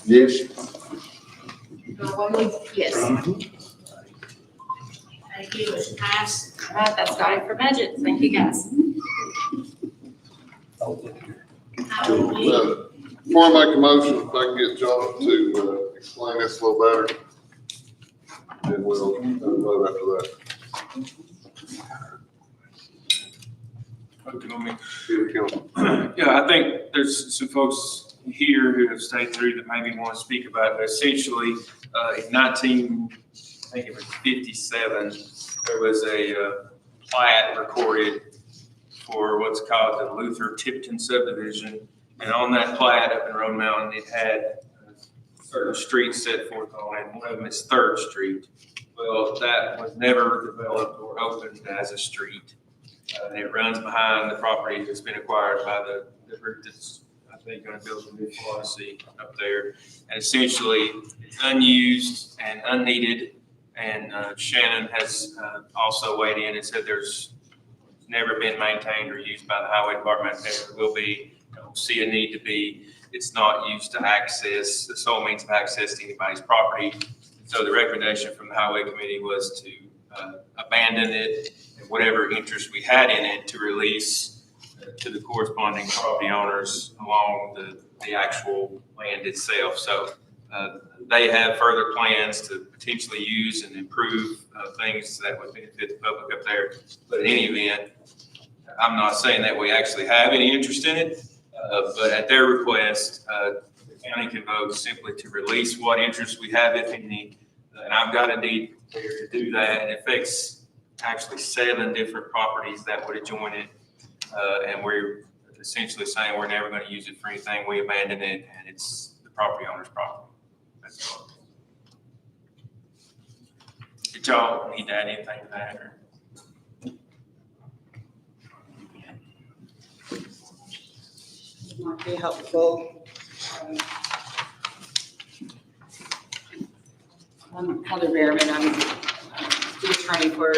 Yes. Mayor Whaley? Yes. Thank you, motion passed. All right, that's got it for budget. Thank you, guys. Item B. Before I make a motion, if I can get John to explain this a little better, then we'll vote after that. Okay, let me- Here we go. Yeah, I think there's some folks here who have stayed through that maybe want to speak about it. But essentially, in 1957, there was a plat recorded for what's called the Luther Tipton subdivision. And on that plat up in Road Mountain, it had certain streets set forth on it. One of them is Third Street. Well, that was never developed or opened as a street. And it runs behind the property that's been acquired by the group that's, I think, gonna build a new pharmacy up there. And essentially, it's unused and unneeded. And Shannon has also weighed in and said there's never been maintained or used by the highway department. Never will be. Don't see a need to be. It's not used to access, the sole means of access to anybody's property. So the recommendation from the highway committee was to abandon it and whatever interest we had in it to release to the corresponding property owners along the actual land itself. So they have further plans to potentially use and improve things that would benefit the public up there. But in any event, I'm not saying that we actually have any interest in it, but at their request, the county can vote simply to release what interest we have, if any. And I've got a deed there to do that. It affects actually 7 different properties that would adjoin it. And we're essentially saying we're never going to use it for anything. We abandon it and it's the property owner's property. That's all. Did y'all need to add anything to that? Or? Might be helpful. I'm Heather Behrman. I'm the attorney for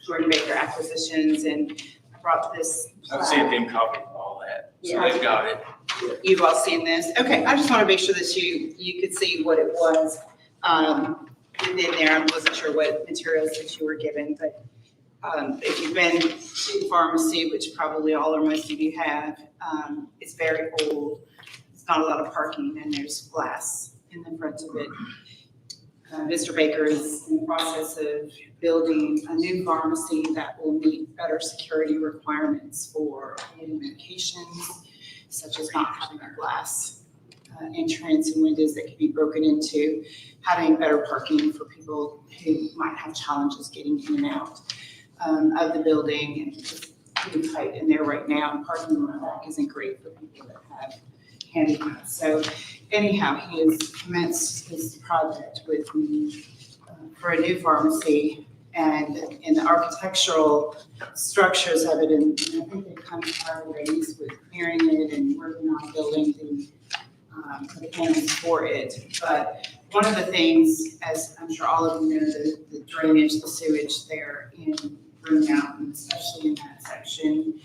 Jordan Baker Acquisitions, and I brought this. I've sent them copies of all that, so Yeah. they've got it. You've all seen this? Okay, I just want to make sure that you could see what it was within there. I wasn't sure what materials that you were given, but if you've been to the pharmacy, which probably all or most of you have, it's very old. It's not a lot of parking, and there's glass in the front of it. Mr. Baker is in the process of building a new pharmacy that will meet better security requirements for medications, such as not having a glass entrance and windows that can be broken into, having better parking for people who might have challenges getting in and out of the building. It's pretty tight in there right now, and parking in the back isn't great for people that have handicaps. So anyhow, he has commenced his project with me for a new pharmacy, and in the architectural structures of it, and I think they've come part ways with clearing it and working on building the plans for it. But one of the things, as I'm sure all of you know, the drainage, the sewage there in Green Mountain, especially in that section,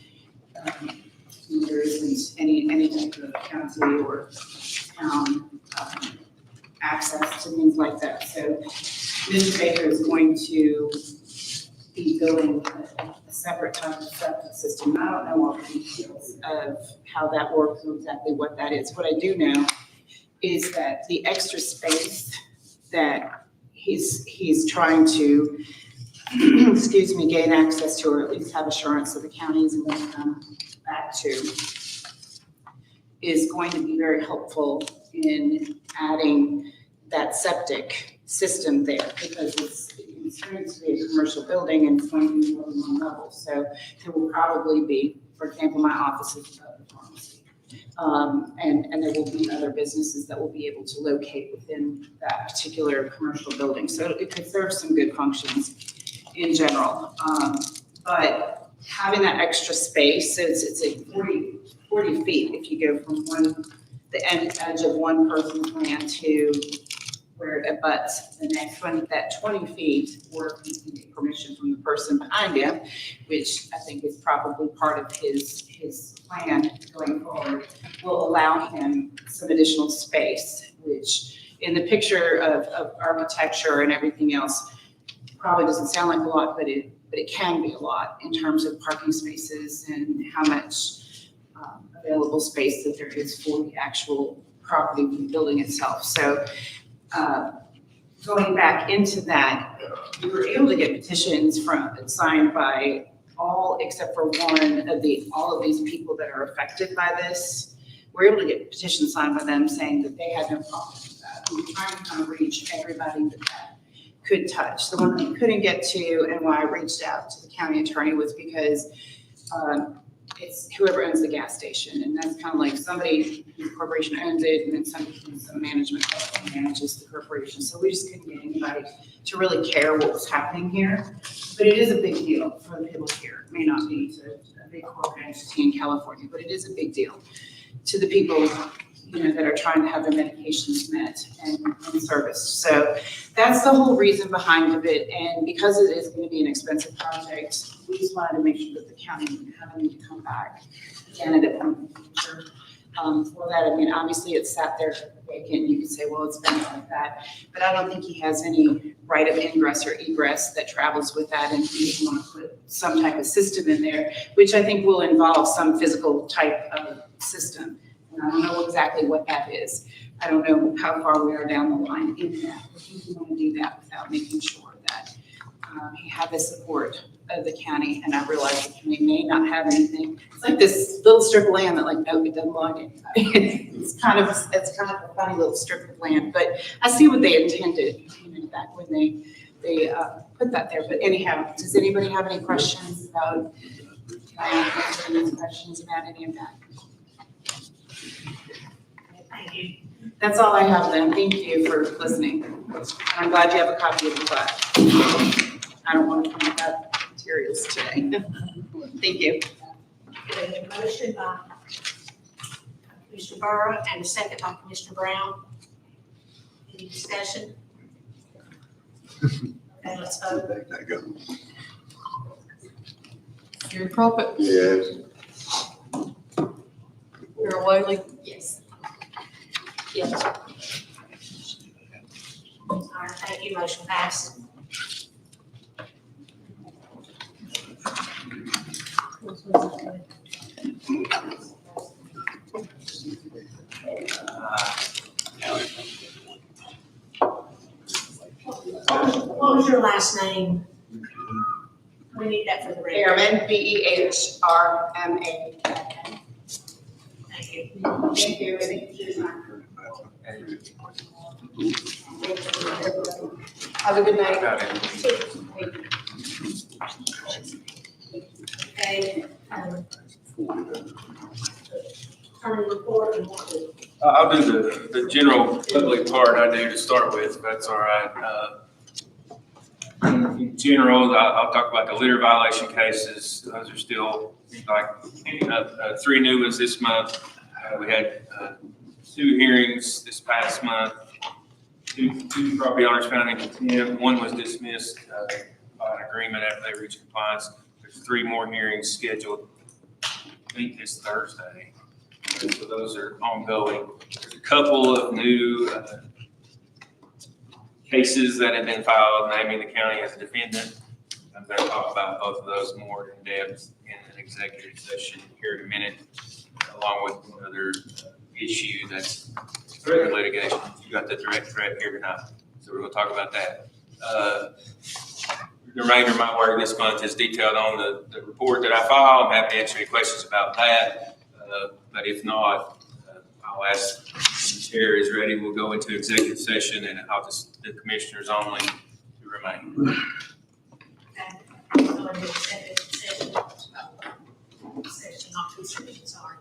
there isn't any type of county or town access to things like that. So Mr. Baker is going to be building a separate type of septic system. I don't know all the details of how that works or exactly what that is. What I do know is that the extra space that he's trying to, excuse me, gain access to, or at least have assurance that the county isn't going to come back to, is going to be very helpful in adding that septic system there, because it's going to be a commercial building and it's going to be more than one level. So there will probably be, for example, my office is above the pharmacy. And there will be other businesses that will be able to locate within that particular commercial building. So it could serve some good functions in general. But having that extra space, so it's a 40 feet if you go from the edge of one person's land to where it abuts the next one. That 20 feet, or he can get permission from the person behind him, which I think is probably part of his plan going forward, will allow him some additional space, which in the picture of architecture and everything else probably doesn't sound like a lot, but it can be a lot in terms of parking spaces and how much available space that there is for the actual property of the building itself. So going back into that, we were able to get petitions signed by all except for one of all of these people that are affected by this. We're able to get petitions signed by them saying that they had no problem with that. We were trying to kind of reach everybody that could touch. The one that we couldn't get to, and why I reached out to the county attorney, was because it's whoever owns the gas station, and that's kind of like somebody, the corporation owns it, and then somebody from some management company manages the corporation. So we just couldn't get anybody to really care what was happening here. But it is a big deal for the people here. It may not be to a big corporate entity in California, but it is a big deal to the people, that are trying to have their medications met and serviced. So that's the whole reason behind it. And because it is going to be an expensive project, we just wanted to make sure that the county didn't have any to come back again at a point in the future. For that, I mean, obviously it sat there vacant. You could say, well, it's been like that, but I don't think he has any right of ingress or egress that travels with that. And he doesn't want to put some type of system in there, which I think will involve some physical type of system. And I don't know exactly what that is. I don't know how far we are down the line in that. But we want to do that without making sure that he had the support of the county. And I realize the county may not have anything. It's like this little strip of land that nobody doesn't belong to anybody. It's kind of a funny little strip of land. But I see what they intended back when they put that there. But anyhow, does anybody have any questions about? Any questions about any of that? Thank you. That's all I have then. Thank you for listening. I'm glad you have a copy of the file. I don't want to print out materials today. Thank you. Okay, a motion by Commissioner Burrow and a second by Commissioner Brown. Any discussion? Okay, let's vote. Gary Crumpet, Yes. Carol Whaley, Yes. yes. All right, thank you, motion passed. What was your last name? We need that for the record. Behrman, Behrma. Thank you. Thank you. Have a good night. Okay. Attorney report and what we- I'll do the general public part I do to start with, if that's all right. In general, I'll talk about the litter violation cases. Those are still like, three new ones this month. We had, 2 hearings this past month. Two property owners found in contempt. One was dismissed, by an agreement after they reached compliance. There's 3 more hearings scheduled, I think this Thursday. So those are ongoing. There's a couple of new cases that have been filed naming the county as a defendant. I'm going to talk about both of those more in depth in an executive session here in a minute, along with one other issue that's threat litigation. You got the direct threat here tonight, so we're going to talk about that. The remainder of my work this month is detailed on the report that I file. I'm happy to answer any questions about that. But if not, I'll ask if the chair is ready. We'll go into executive session and I'll just, the commissioners only to remain. Okay. So in the executive session, not two sessions, sorry.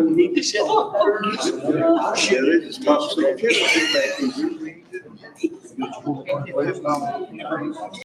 Need to shut up.